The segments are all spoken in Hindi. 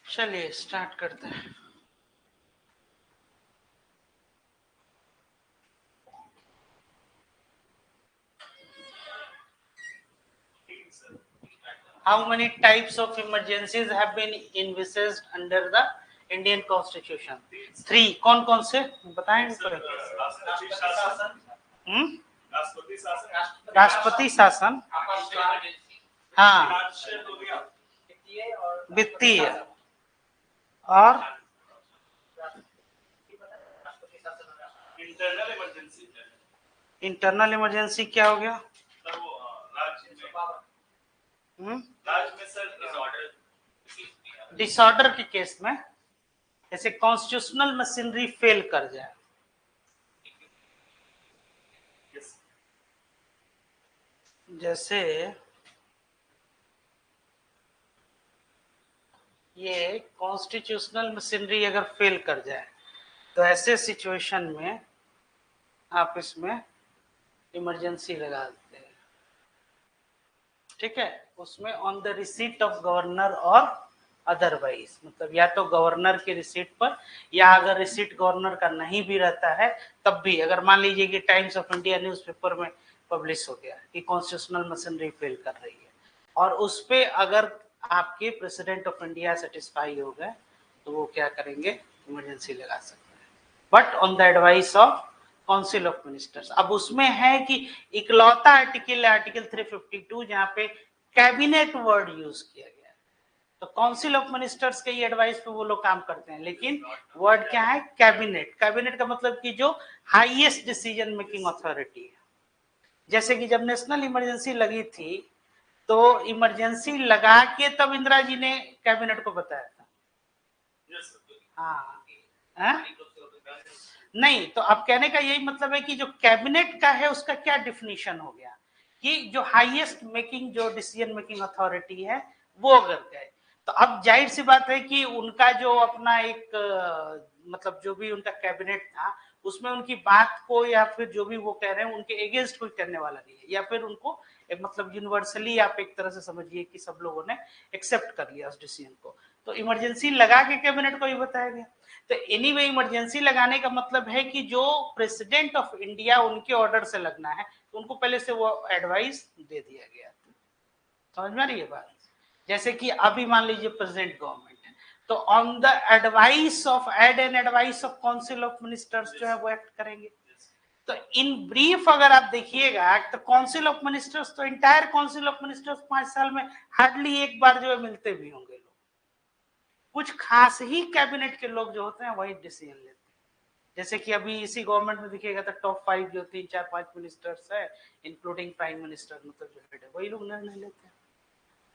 चलिए स्टार्ट करते हैं। How many types of emergencies have been envisaged under the Indian Constitution? 3. कौन कौन से बताएंगे? राष्ट्रपति शासन, हाँ, वित्तीय और इंटरनल इमरजेंसी क्या हो गया? डिसऑर्डर के केस में, जैसे कॉन्स्टिट्यूशनल मशीनरी फेल कर जाए, जैसे ये कॉन्स्टिट्यूशनल मशीनरी अगर फेल कर जाए तो ऐसे सिचुएशन में आप इसमें इमरजेंसी लगा देते हैं। ठीक है, उसमें on the receipt of governor और अदरवाइज, मतलब या तो गवर्नर के रिसीट पर, या अगर रिसीट गवर्नर का नहीं भी रहता है तब भी, अगर मान लीजिए कि टाइम्स ऑफ इंडिया न्यूज़पेपर में पब्लिश हो गया कि कॉन्स्टिट्यूशनल मशीनरी फेल कर रही है और उस पे अगर आपके प्रेसिडेंट ऑफ इंडिया सेटिस्फाई हो गए तो वो क्या करेंगे, इमरजेंसी लगा सकते हैं, but on the advice of council of ministers. अब उसमें है कि इकलौता आर्टिकल है आर्टिकल 352 जहां पे कैबिनेट वर्ड यूज किया गया है, तो काउंसिल ऑफ मिनिस्टर्स के एडवाइस पे वो लोग काम करते हैं, लेकिन वर्ड क्या है, कैबिनेट। कैबिनेट का मतलब कि जो हाईएस्ट डिसीजन मेकिंग अथॉरिटी है। जैसे कि जब नेशनल इमरजेंसी लगी थी तो इमरजेंसी लगा के तब इंदिरा जी ने कैबिनेट को बताया था। हाँ, हाँ? नहीं, तो अब कहने का यही मतलब है कि जो कैबिनेट का है उसका क्या डिफिनीशन हो गया कि जो हाईएस्ट मेकिंग, जो डिसीजन मेकिंग अथॉरिटी है वो अगर गए तो अब जाहिर सी बात है कि उनका जो अपना एक मतलब जो भी उनका कैबिनेट था उसमें उनकी बात को या फिर जो भी वो कह रहे हैं उनके अगेंस्ट कोई करने वाला नहीं है, या फिर उनको एक मतलब यूनिवर्सली आप एक तरह से समझिए कि सब लोगों ने एक्सेप्ट कर लिया उस डिसीजन को, तो इमरजेंसी लगा के कैबिनेट को ही बताया गया। तो एनीवे इमरजेंसी लगाने का मतलब है कि जो प्रेसिडेंट ऑफ इंडिया उनके ऑर्डर से लगना है तो उनको पहले से वो एडवाइस दे दिया गया। समझ में आ रही है बात? जैसे कि अभी मान लीजिए प्रेसिडेंट गवर्नमेंट है तो on the advice of aid and advice of council of ministers जो है वो एक्ट करेंगे। तो इन ब्रीफ अगर आप देखिएगा तो काउंसिल ऑफ मिनिस्टर्स, तो इंटायर काउंसिल ऑफ मिनिस्टर्स 5 साल में हार्डली एक बार जो है मिलते भी होंगे लोग, कुछ खास ही कैबिनेट के लोग जो होते हैं वही डिसीजन लेते हैं। जैसे कि अभी इसी गवर्नमेंट में दिखेगा तो टॉप 5 जो 3 4 5 मिनिस्टर्स है इंक्लूडिंग प्राइम मिनिस्टर, मतलब जो हेड है वही लोग निर्णय लेते हैं।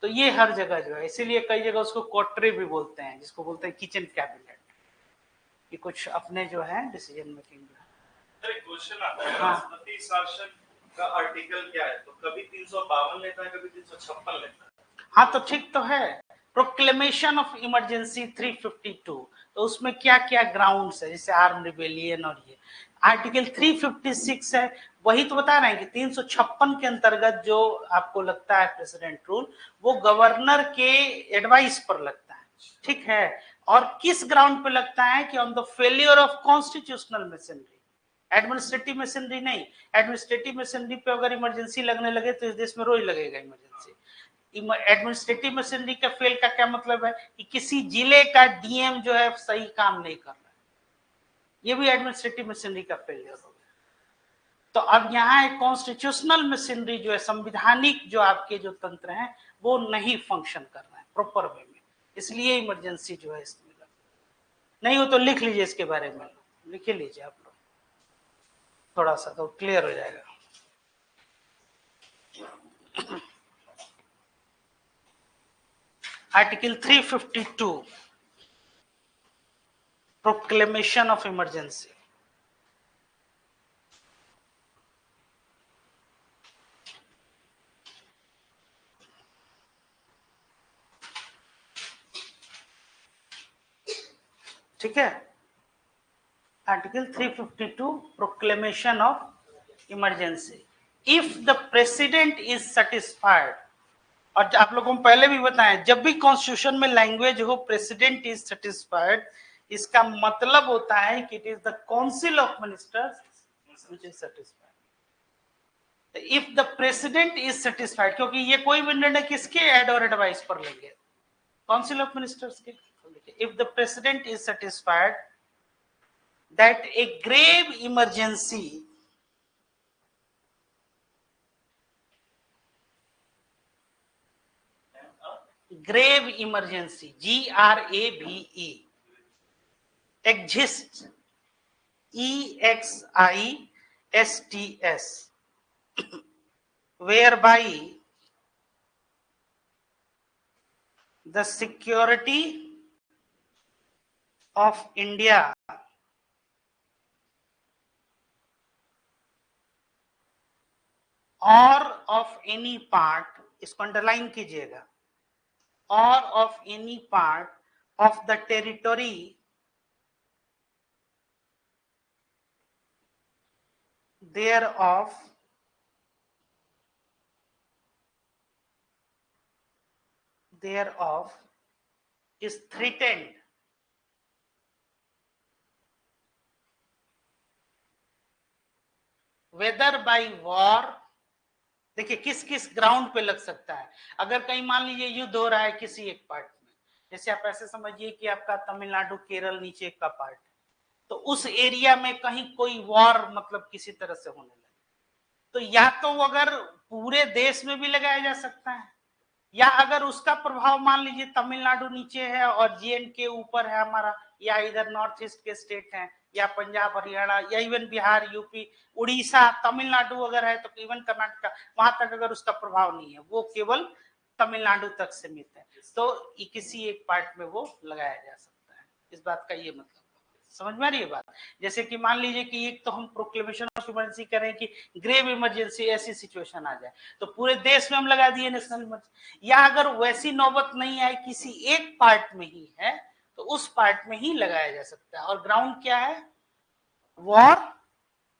तो ये हर जगह जो है, इसीलिए कई जगह उसको क्वार्टरे भी बोलते हैं, जिसको बोलते हैं किचन कैबिनेट, कि कुछ अपने जो है डिसीजन मेकिंग जो है। क्वेश्चन आता है, राष्ट्रपति शासन का आर्टिकल क्या है? तो कभी 352 लेता है, कभी 356 लेता है। हाँ तो ठीक तो है, प्रोक्लेमेशन ऑफ इमरजेंसी 352, तो उसमें क्या क्या ग्राउंड्स है, जैसे आर्म रिबेलियन और ये आर्टिकल 356 है, वही तो बता रहे हैं कि 356 के अंतर्गत जो आपको लगता है प्रेसिडेंट रूल, वो गवर्नर के एडवाइस पर लगता है, ठीक है, और किस ग्राउंड पे लगता है कि on the failure of constitutional machinery, administrative machinery नहीं। एडमिनिस्ट्रेटिव मशीनरी पे अगर इमरजेंसी लगने लगे तो इस देश में रोज लगेगा इमरजेंसी। एडमिनिस्ट्रेटिव मशीनरी का फेल का क्या मतलब है कि किसी जिले का डीएम जो है सही काम नहीं कर रहा है, ये भी एडमिनिस्ट्रेटिव मशीनरी का फेलियर हो गया। तो अब यहाँ एक कॉन्स्टिट्यूशनल मशीनरी जो है, संविधानिक जो आपके जो तंत्र हैं वो नहीं फंक्शन कर रहे हैं प्रॉपर वे में, इसलिए इमरजेंसी जो है इसमें नहीं हो। तो लिख लीजिए इसके बारे में, लिख लीजिए आप लोग, थोड़ा सा तो क्लियर हो जाएगा। Article 352 proclamation of emergency. ठीक है, article 352 proclamation of emergency. If the president is satisfied और आप लोगों को पहले भी बताया, जब भी कॉन्स्टिट्यूशन में लैंग्वेज हो प्रेसिडेंट इज सेटिस्फाइड, इसका मतलब होता है कि it is the council of ministers which is satisfied. If the president is satisfied, क्योंकि ये कोई भी निर्णय किसके एड और एडवाइस पर लेंगे, काउंसिल ऑफ मिनिस्टर्स के। If the president is satisfied that a grave emergency grave emergency, GRAVE, exists, EXISTS, whereby the security of India or of any part, इसको अंडरलाइन कीजिएगा, or of any part of the territory thereof is threatened whether by war, देखिए किस किस ग्राउंड पे लग सकता है। अगर कहीं मान लीजिए युद्ध हो रहा है किसी एक पार्ट में, जैसे आप ऐसे समझिए कि आपका तमिलनाडु केरल नीचे का पार्ट, तो उस एरिया में कहीं कोई वॉर मतलब किसी तरह से होने लगे, तो या तो अगर पूरे देश में भी लगाया जा सकता है, या अगर उसका प्रभाव मान लीजिए तमिलनाडु नीचे है और JNK ऊपर है हमारा, या इधर नॉर्थ ईस्ट के स्टेट हैं, या पंजाब हरियाणा, या इवन बिहार यूपी उड़ीसा तमिलनाडु अगर है, तो इवन कर्नाटका, वहां तक अगर उसका प्रभाव नहीं है, वो केवल तमिलनाडु तक सीमित है, तो किसी एक पार्ट में वो लगाया जा सकता है। इस बात का ये मतलब समझ में आ रही है बात। जैसे कि मान लीजिए कि एक तो हम प्रोक्लेमेशन ऑफ इमरजेंसी करें कि ग्रेव इमरजेंसी ऐसी सिचुएशन आ जाए, तो पूरे देश में हम लगा दिए नेशनल इमरजेंसी, या अगर वैसी नौबत नहीं आए किसी एक पार्ट में ही है, तो उस पार्ट में ही लगाया जा सकता है। और ग्राउंड क्या है, वॉर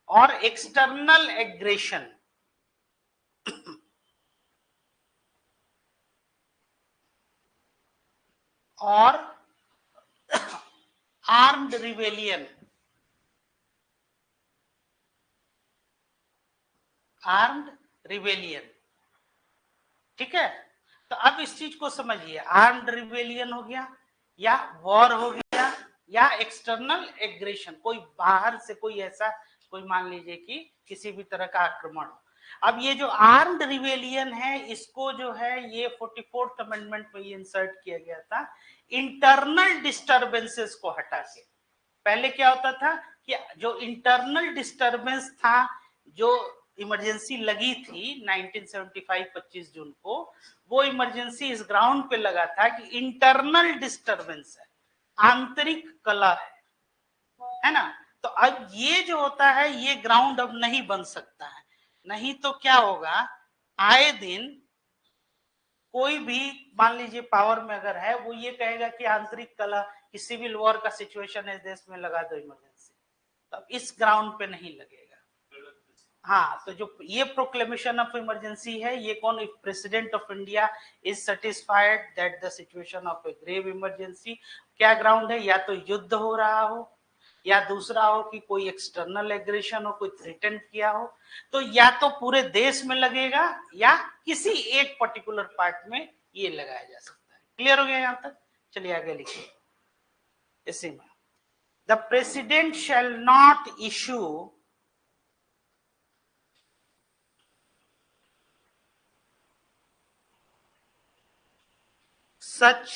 और एक्सटर्नल एग्रेशन, और आर्म्ड रिवेलियन, आर्म्ड रिवेलियन, ठीक है। तो अब इस चीज को समझिए, आर्म्ड रिवेलियन हो गया, या वॉर हो गया, या एक्सटर्नल एग्रेशन, कोई बाहर से कोई ऐसा कोई मान लीजिए कि किसी भी तरह का आक्रमण हो। अब ये जो आर्म्ड रिवेलियन है, इसको जो है ये 44th अमेंडमेंट में इंसर्ट किया गया था, इंटरनल डिस्टर्बेंसेस को हटा के। पहले क्या होता था कि जो इंटरनल डिस्टर्बेंस था, जो इमरजेंसी लगी थी 1975 25 जून को, वो इमरजेंसी इस ग्राउंड पे लगा था कि इंटरनल डिस्टर्बेंस है, आंतरिक कलह है ना। तो अब ये जो होता है ये ग्राउंड अब नहीं बन सकता है, नहीं तो क्या होगा, आए दिन कोई भी मान लीजिए पावर में अगर है, वो ये कहेगा कि आंतरिक कलह कि सिविल वॉर का सिचुएशन है देश में, लगा दो इमरजेंसी, तो इस ग्राउंड पे नहीं लगेगा। हाँ, तो जो ये प्रोक्लेमेशन ऑफ इमरजेंसी है, ये कौन, if president of India is satisfied that the situation of a grave emergency, क्या ग्राउंड है, या तो युद्ध हो रहा हो, या दूसरा हो कि कोई एक्सटर्नल एग्रेशन हो, कोई थ्रेटन किया हो, तो या तो पूरे देश में लगेगा या किसी एक पर्टिकुलर पार्ट में ये लगाया जा सकता है। क्लियर हो गया यहां तक? चलिए आगे लिखिए इसी में, the president shall not issue such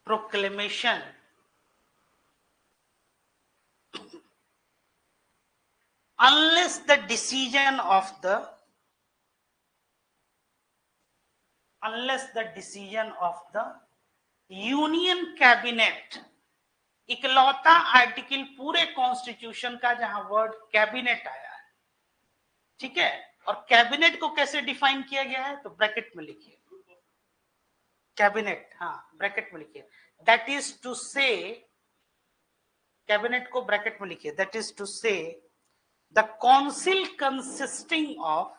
proclamation unless the decision of the union cabinet, इकलौता आर्टिकल पूरे कॉन्स्टिट्यूशन का जहां वर्ड कैबिनेट आया है, ठीक है। और कैबिनेट को कैसे डिफाइन किया गया है, तो ब्रैकेट में लिखिए कैबिनेट, हाँ ब्रैकेट में लिखिए, दैट इज टू से, कैबिनेट को ब्रैकेट में लिखिए, दैट इज टू से the council consisting of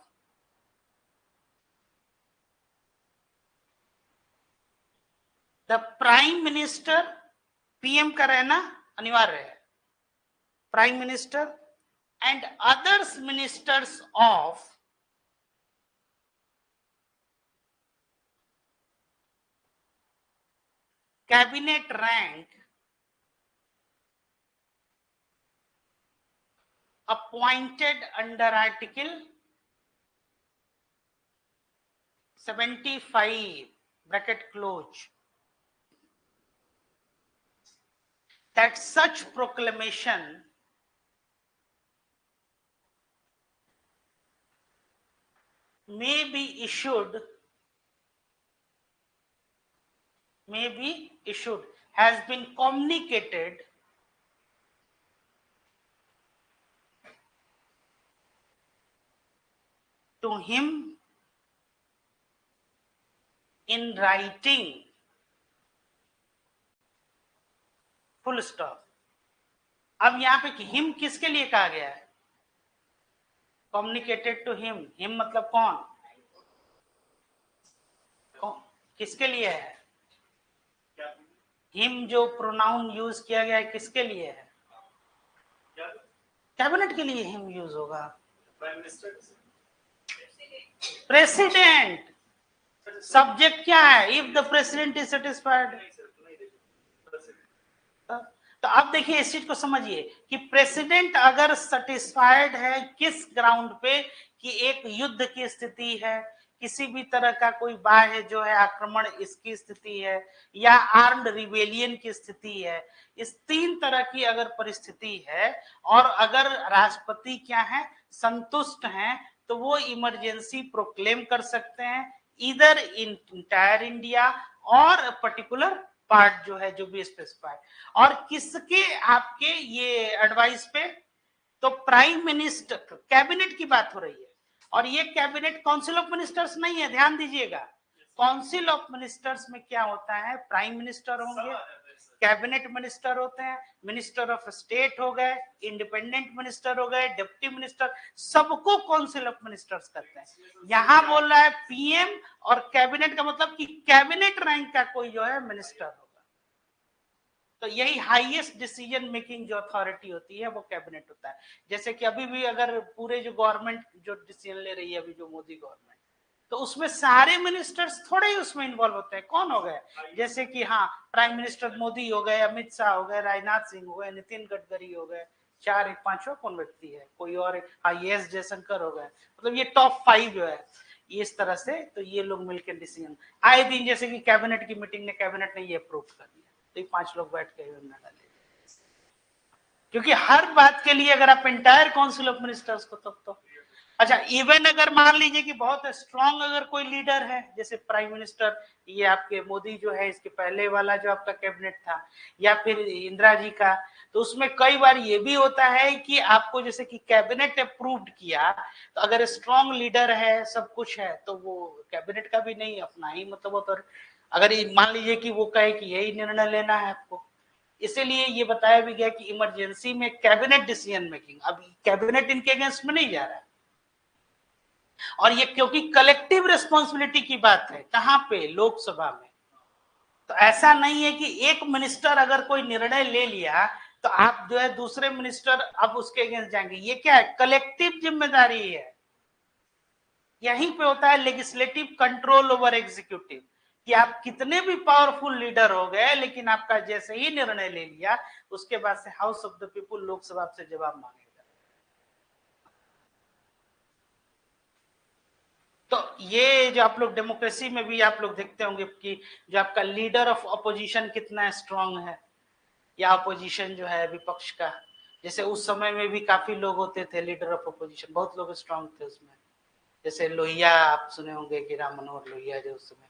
the prime minister, PM का रहना अनिवार्य है, prime minister and others ministers of cabinet rank appointed under Article 75 bracket close, that such proclamation may be issued, has been communicated to him in writing, full stop. अब यहाँ पे हिम किसके लिए कहा गया है? कम्युनिकेटेड टू हिम, हिम मतलब कौन, किसके लिए है? हिम जो प्रोनाउन यूज किया गया है किसके लिए है? कैबिनेट के लिए हिम यूज होगा। प्रेसिडेंट, सब्जेक्ट क्या है? If the president is satisfied. तो अब देखिए इस चीज को समझिए कि प्रेसिडेंट अगर सेटिस्फाइड है किस ग्राउंड पे कि एक युद्ध की स्थिति है, किसी भी तरह का कोई बाह्य जो है आक्रमण इसकी स्थिति है, या आर्म्ड रिबेलियन की स्थिति है, इस तीन तरह की अगर परिस्थिति है और अगर राष्ट्रपति क्या है संतुष्ट हैं, तो वो इमरजेंसी प्रोक्लेम कर सकते हैं, इधर इन इंटायर इंडिया और पर्टिकुलर पार्ट जो है जो भी स्पेसिफाइड, और किसके आपके ये एडवाइस पे? तो प्राइम मिनिस्टर, कैबिनेट की बात हो रही है, और ये कैबिनेट काउंसिल ऑफ मिनिस्टर्स नहीं है, ध्यान दीजिएगा। काउंसिल ऑफ मिनिस्टर्स में क्या होता है? प्राइम मिनिस्टर होंगे, कैबिनेट मिनिस्टर होते हैं, मिनिस्टर ऑफ स्टेट हो गए, इंडिपेंडेंट मिनिस्टर हो गए, डिप्टी मिनिस्टर, सबको काउंसिल ऑफ मिनिस्टर्स करते हैं। यहाँ बोल रहा है पीएम, और कैबिनेट का मतलब कि कैबिनेट रैंक का कोई जो है मिनिस्टर होगा। तो यही हाईएस्ट डिसीजन मेकिंग जो अथॉरिटी होती है वो कैबिनेट होता है। जैसे कि अभी भी अगर पूरे जो गवर्नमेंट जो डिसीजन ले रही है अभी जो मोदी गवर्नमेंट, तो उसमें सारे मिनिस्टर्स थोड़े ही उसमें इन्वॉल्व होते हैं। कौन हो गए? जैसे कि हाँ, प्राइम मिनिस्टर मोदी हो गए, अमित शाह हो गए, राजनाथ सिंह हो गए, नितिन गडकरी हो गए, चार एक पांचवा कौन व्यक्ति है, कोई और एस जयशंकर हो गए, मतलब ये टॉप 5 जो है इस तरह से, तो ये लोग मिलकर डिसीजन आए दिन, जैसे कि कैबिनेट की मीटिंग ने कैबिनेट ने ये अप्रूव कर दिया, तो ये 5 लोग बैठ के निर्णय डाले, क्योंकि हर बात के लिए अगर आप एंटायर काउंसिल ऑफ मिनिस्टर्स को तो अच्छा, इवन अगर मान लीजिए कि बहुत स्ट्रांग अगर कोई लीडर है, जैसे प्राइम मिनिस्टर, ये आपके मोदी जो है, इसके पहले वाला जो आपका कैबिनेट था, या फिर इंदिरा जी का, तो उसमें कई बार ये भी होता है कि आपको जैसे कि कैबिनेट अप्रूव्ड किया, तो अगर स्ट्रांग लीडर है, सब कुछ है, तो वो कैबिनेट का भी नहीं अपना ही मतलब होता है। अगर मान लीजिए कि वो कहे कि यही निर्णय लेना है आपको, इसीलिए ये बताया भी गया कि इमरजेंसी में कैबिनेट डिसीजन मेकिंग, अब कैबिनेट इनके अगेंस्ट में नहीं जा रहा है, और ये क्योंकि कलेक्टिव रिस्पॉन्सिबिलिटी की बात है, कहां पे? लोकसभा में। तो ऐसा नहीं है कि एक मिनिस्टर अगर कोई निर्णय ले लिया तो आप जो है दूसरे मिनिस्टर अब उसके अगेंस्ट जाएंगे, ये क्या है? कलेक्टिव जिम्मेदारी है। यहीं पे होता है लेजिस्लेटिव कंट्रोल ओवर एग्जीक्यूटिव, कि आप कितने भी पावरफुल लीडर हो गए, लेकिन आपका जैसे ही निर्णय ले लिया उसके बाद से house of the people, Lok Sabha से जवाब मांगेगा। तो ये जो आप लोग डेमोक्रेसी में भी आप लोग देखते होंगे कि जो आपका लीडर ऑफ अपोजिशन कितना स्ट्रांग है, या अपोजिशन जो है विपक्ष का, जैसे उस समय में भी काफी लोग होते थे लीडर ऑफ अपोजिशन, बहुत लोग स्ट्रांग थे उसमें, जैसे लोहिया आप सुने होंगे कि राम मनोहर लोहिया जो उस समय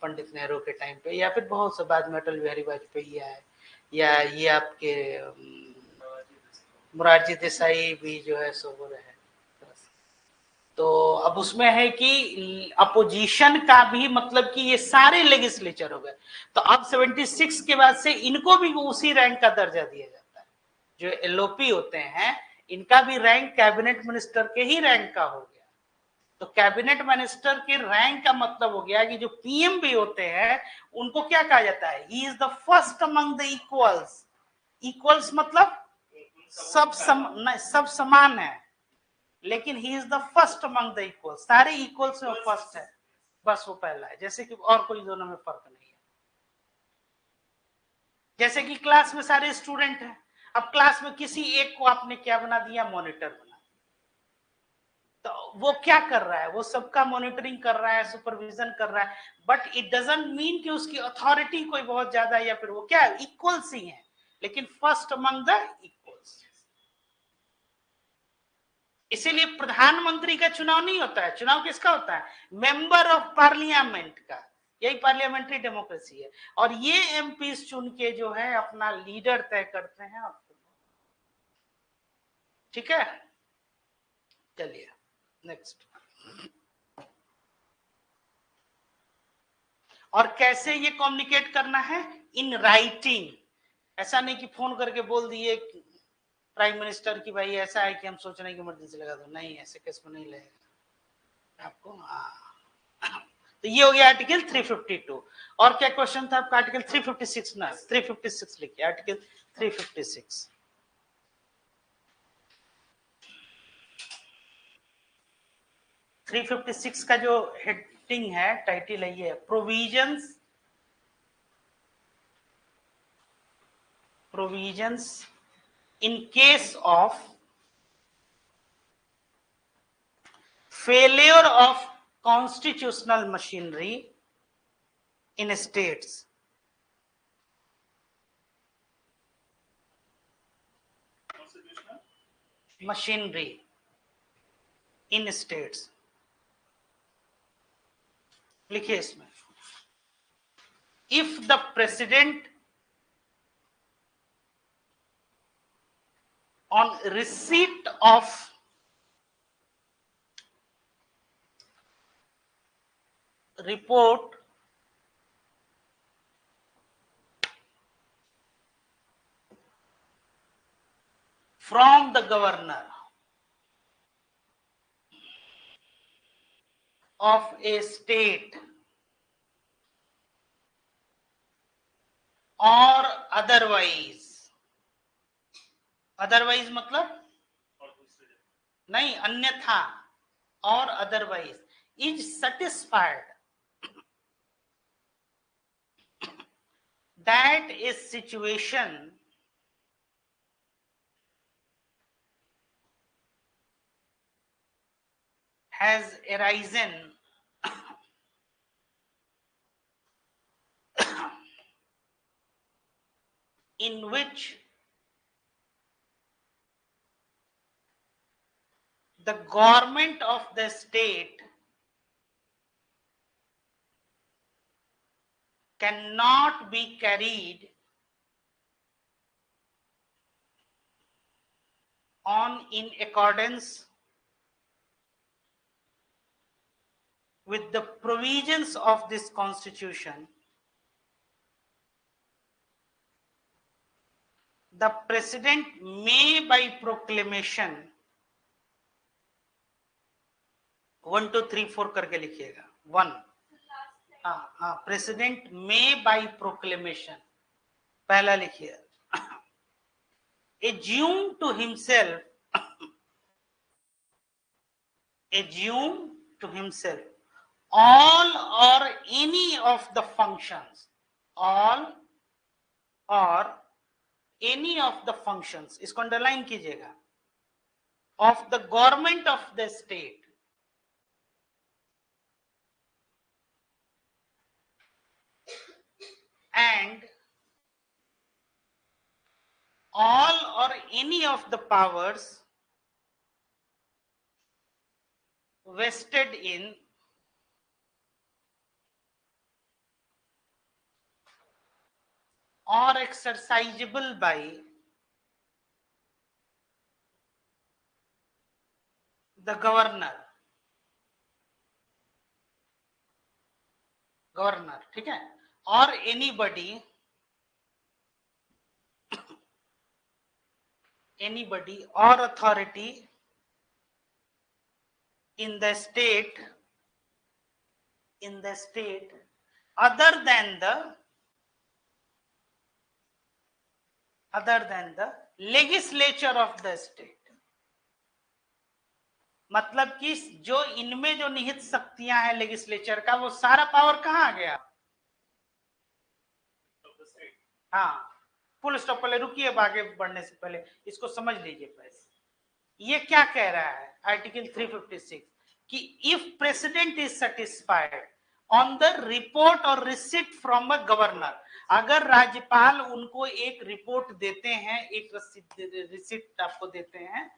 पंडित नेहरू के टाइम पे, या फिर बहुत से बाद में अटल बिहारी वाजपेयी है, या ये आपके मोरारजी देसाई भी जो है सो हो रहे हैं। तो अब उसमें है कि अपोजिशन का भी मतलब कि ये सारे लेजिस्लेचर हो गए, तो अब 76 के बाद से इनको भी उसी रैंक का दर्जा दिया जाता है। जो एलओपी होते हैं इनका भी रैंक कैबिनेट मिनिस्टर के ही रैंक का हो गया। तो कैबिनेट मिनिस्टर के रैंक का मतलब हो गया कि जो पीएम भी होते हैं उनको क्या कहा जाता है, he is the first among the equals. Equals मतलब सब समान है, लेकिन he is the first among the equals, सारे इक्वल्स में फर्स्ट है, बस वो पहला है। जैसे कि और कोई दोनों में फर्क नहीं है। जैसे कि क्लास में सारे स्टूडेंट हैं, अब क्लास में किसी एक को आपने क्या बना दिया, मॉनिटर बना दिया, तो वो क्या कर रहा है, वो सबका मॉनिटरिंग कर रहा है, सुपरविजन कर रहा है, बट इट डजंट मीन कि उसकी अथॉरिटी कोई बहुत ज्यादा है, या फिर वो क्या है, इक्वल्स ही है, लेकिन फर्स्ट अमंग द इक्वल्स। इसीलिए प्रधानमंत्री का चुनाव नहीं होता है, चुनाव किसका होता है, मेंबर ऑफ पार्लियामेंट का। यही पार्लियामेंट्री डेमोक्रेसी है। और ये एमपी चुन के जो है अपना लीडर तय करते हैं। ठीक है, चलिए नेक्स्ट। और कैसे ये कम्युनिकेट करना है, इन राइटिंग। ऐसा नहीं कि फोन करके बोल दिए प्राइम मिनिस्टर की भाई ऐसा है कि हम सोच रहे हैं कि इमरजेंसी लगा दो, नहीं, ऐसे केस में नहीं लगेगा आपको। तो ये हो गया आर्टिकल 352। और क्या क्वेश्चन था आपका, आर्टिकल 356 ना, 356 लिखिए, आर्टिकल 356। थ्री 356 का जो हेडिंग है, टाइटल है ये, provisions in case of failure of constitutional machinery in states। machinery in states लिखिए इसमें, if the president on receipt of report from the governor of a state or otherwise मतलब नहीं, अन्यथा, और otherwise is satisfied that a situation has arisen in which the government of the state cannot be carried on in accordance with the provisions of this constitution, the president may by proclamation, 1 2 3 4 करके लिखिएगा, 1, हाँ, प्रेसिडेंट में बाय प्रोक्लेमेशन, पहला लिखिए, assume to himself all or any of the functions, all or any of the functions, इसको अंडरलाइन कीजिएगा, of the government of the state and all or any of the powers vested in or exercisable by the governor, ठीक है, और anybody or authority in the state other than the legislature of the state. मतलब कि जो इनमें जो निहित शक्तियां हैं लेजिस्लेचर का, वो सारा पावर कहाँ आ गया? हाँ, फुल स्टॉप। पहले रुकिए, आगे बढ़ने से पहले इसको समझ लीजिए पहले। ये क्या कह रहा है आर्टिकल 356 कि if president is satisfied on the report और रिसिट फ्रॉम अ गवर्नर, अगर राज्यपाल उनको एक रिपोर्ट देते हैं, एक रिसिट आपको देते हैं,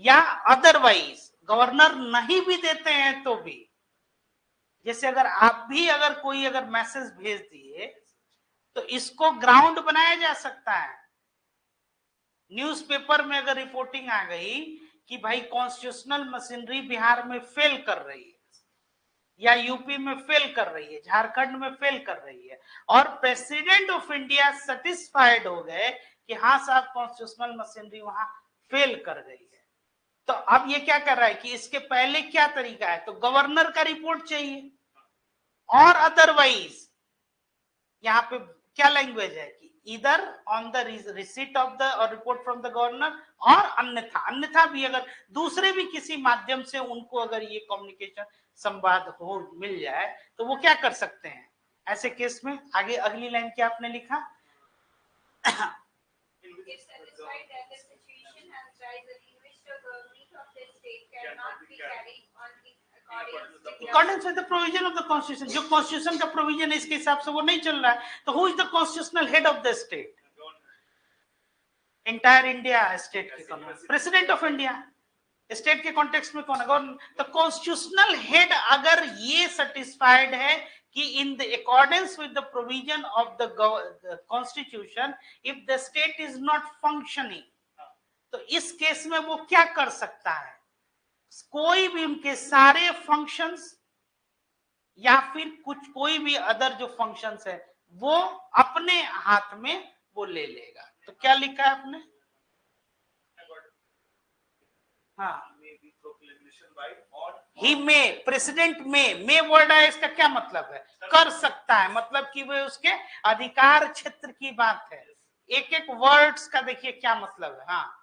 या अदरवाइज गवर्नर नहीं भी देते हैं तो भी, जैसे अगर आप भी अगर कोई अगर मैसेज भेज दिए तो इसको ग्राउंड बनाया जा सकता है। न्यूज़पेपर में अगर रिपोर्टिंग आ गई कि भाई कॉन्स्टिट्यूशनल मशीनरी बिहार में फेल कर रही है, या यूपी में फेल कर रही है, झारखंड में फेल कर रही है, और प्रेसिडेंट ऑफ इंडिया सेटिस्फाइड हो गए कि हाँ साहब कॉन्स्टिट्यूशनल मशीनरी वहां फेल कर गई है, तो अब ये क्या कर रहा है कि इसके पहले क्या तरीका है, तो गवर्नर का रिपोर्ट चाहिए, और अदरवाइज यहाँ पे क्या लैंग्वेज है कि इधर on the receipt of the और रिपोर्ट फ्रॉम द गवर्नर, और अन्यथा भी अगर दूसरे भी किसी माध्यम से उनको अगर ये कम्युनिकेशन संवाद हो मिल जाए तो वो क्या कर सकते हैं ऐसे केस में। आगे अगली लाइन क्या आपने लिखा? According to the provision of the constitution, जो constitution का provision है इसके हिसाब से वो नहीं चल रहा है, तो who is the constitutional head of the state? Entire India state के कौन है? President of India. स्टेट के कॉन्टेक्स्ट में कौन है? तो कॉन्स्टिट्यूशनल हेड अगर ये सेटिस्फाइड है कि in the accordance with the provision of the constitution if the state is not functioning, तो इस केस में वो क्या कर सकता है? कोई भी उनके सारे फंक्शंस या फिर कोई भी अदर जो फंक्शंस है वो अपने हाथ में वो ले लेगा। तो क्या लिखा है आपने? हाँ, ही में, प्रेसिडेंट में वर्ड है, इसका क्या मतलब है? कर सकता है, मतलब कि वो उसके अधिकार क्षेत्र की बात है। एक एक वर्ड्स का देखिए क्या मतलब है। हाँ,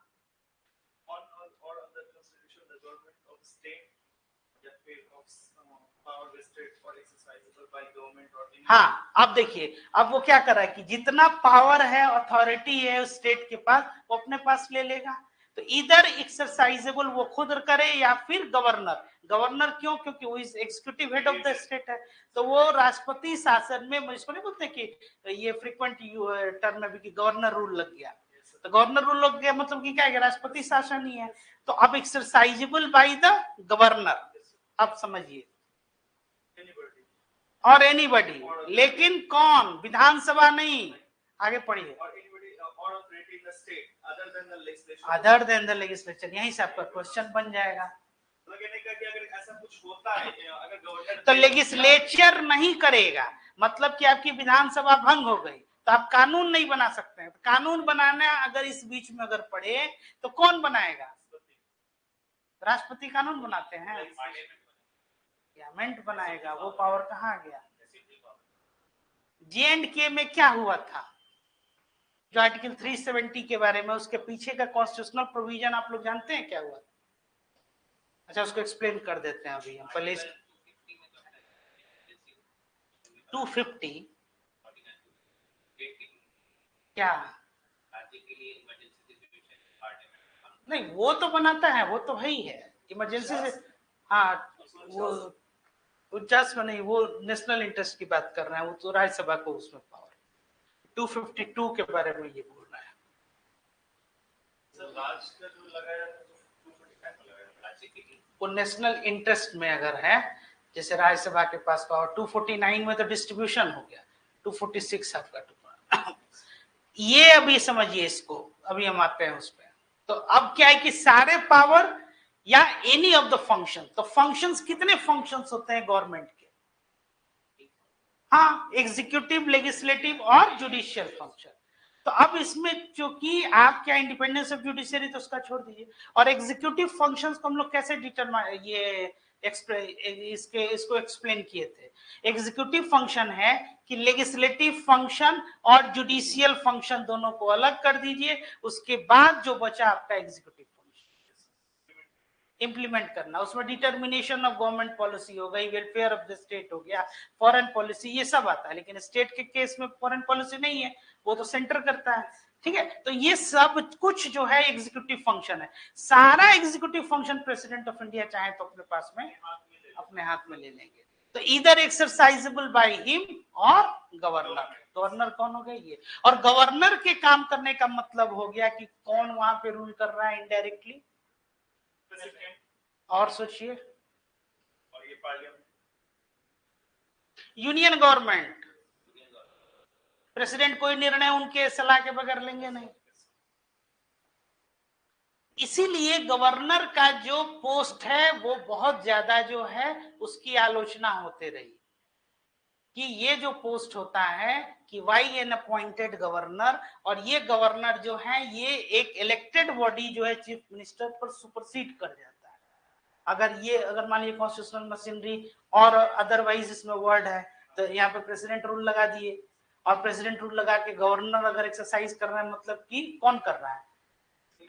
हाँ, अब देखिए अब वो क्या कर रहा है कि जितना पावर है, अथॉरिटी है स्टेट के पास, वो अपने पास ले लेगा। तो इधर एक्सरसाइजेबल वो खुद करे या फिर गवर्नर क्यों? क्योंकि वो executive head of the state है, तो वो राष्ट्रपति शासन में, इसको नहीं बोलते कि ये फ्रीक्वेंट टर्म में भी कि गवर्नर रूल लग गया, तो गवर्नर रूल लग गया मतलब कि क्या है, राष्ट्रपति शासन ही है। तो अब एक्सरसाइजेबल बाय द गवर्नर, अब समझिए, और एनीबडी, लेकिन कौन? विधानसभा नहीं। आगे पढ़िए। अदर देन द लेजिस्लेचर, यहीं से आपका क्वेश्चन बन जाएगा। ऐसा कुछ होता है अगर तो लेजिस्लेचर नहीं करेगा, मतलब कि आपकी विधानसभा भंग हो गई तो आप कानून नहीं बना सकते हैं। कानून बनाना अगर इस बीच में अगर पड़े तो कौन बनाएगा? राष्ट्रपति कानून बनाते हैं, पार्लियामेंट बनाएगा। वो पावर कहाँ गया? J&K में क्या हुआ था जो आर्टिकल 370 के बारे में, उसके पीछे का कॉन्स्टिट्यूशनल प्रोविजन आप लोग जानते हैं क्या हुआ? अच्छा, उसको एक्सप्लेन कर देते हैं अभी हम। पहले 250 क्या नहीं, वो तो बनाता है, वो तो है ही है इमरजेंसी से। हाँ, वो जस्ट नहीं, वो नेशनल इंटरेस्ट की बात कर रहे हैं, वो तो राज्यसभा को उसमें पावर। 252 के बारे में ये बोल रहा है। वो नेशनल इंटरेस्ट में अगर है, जैसे राज्यसभा के पास पावर 249 में तो डिस्ट्रीब्यूशन हो गया, 246 आपका टुकड़ा। ये अभी समझिए इसको, अभी हम आते हैं उस पर। तो अब क्या है कि सारे पावर या एनी ऑफ द फंक्शन, तो फंक्शंस कितने फंक्शंस होते हैं गवर्नमेंट के? हाँ, एग्जीक्यूटिव, लेजिस्लेटिव और जुडिशियल फंक्शन। तो अब इसमें चूंकि आप क्या इंडिपेंडेंस ऑफ जुडिशरी तो उसका छोड़ दीजिए, और एग्जीक्यूटिव फंक्शंस को हम लोग कैसे डिटरमाइन ये इसको एक्सप्लेन किए थे। एग्जीक्यूटिव फंक्शन है कि लेजिस्लेटिव फंक्शन और जुडिशियल फंक्शन दोनों को अलग कर दीजिए, उसके बाद जो बचा आपका एग्जीक्यूटिव इंप्लीमेंट करना, उसमें डिटर्मिनेशन ऑफ गवर्नमेंट पॉलिसी हो गई, वेलफेयर ऑफ द स्टेट हो गया, फॉरेन पॉलिसी, ये सब आता है। लेकिन स्टेट के केस में फॉरेन पॉलिसी नहीं है, वो तो सेंटर करता है। ठीक है, तो ये सब कुछ जो है एग्जीक्यूटिव फंक्शन है। सारा executive function president of India चाहे तो अपने पास में अपने हाथ में ले लेंगे। तो इधर एक्सरसाइजेबल बाय हिम और गवर्नर। गवर्नर कौन हो गया? ये। और गवर्नर के काम करने का मतलब हो गया कि कौन वहां पे रूल कर रहा है इनडायरेक्टली। और सोचिए, और ये पार्लियामेंट, यूनियन गवर्नमेंट, प्रेसिडेंट कोई निर्णय उनके सलाह के बगैर लेंगे नहीं। इसीलिए गवर्नर का जो पोस्ट है वो बहुत ज्यादा जो है उसकी आलोचना होते रही कि ये जो पोस्ट होता है कि वाई एन अपॉइंटेड गवर्नर, और ये गवर्नर जो है ये एक इलेक्टेड बॉडी जो है चीफ मिनिस्टर पर सुपरसीड कर जाता है। अगर मान लीजिए कॉन्स्टिट्यूशनल मशीनरी और अदरवाइज इसमें वर्ड है, तो यहाँ पे प्रेसिडेंट रूल लगा दिए, और प्रेसिडेंट रूल लगा के गवर्नर अगर एक्सरसाइज कर रहा है, मतलब कि कौन कर रहा है?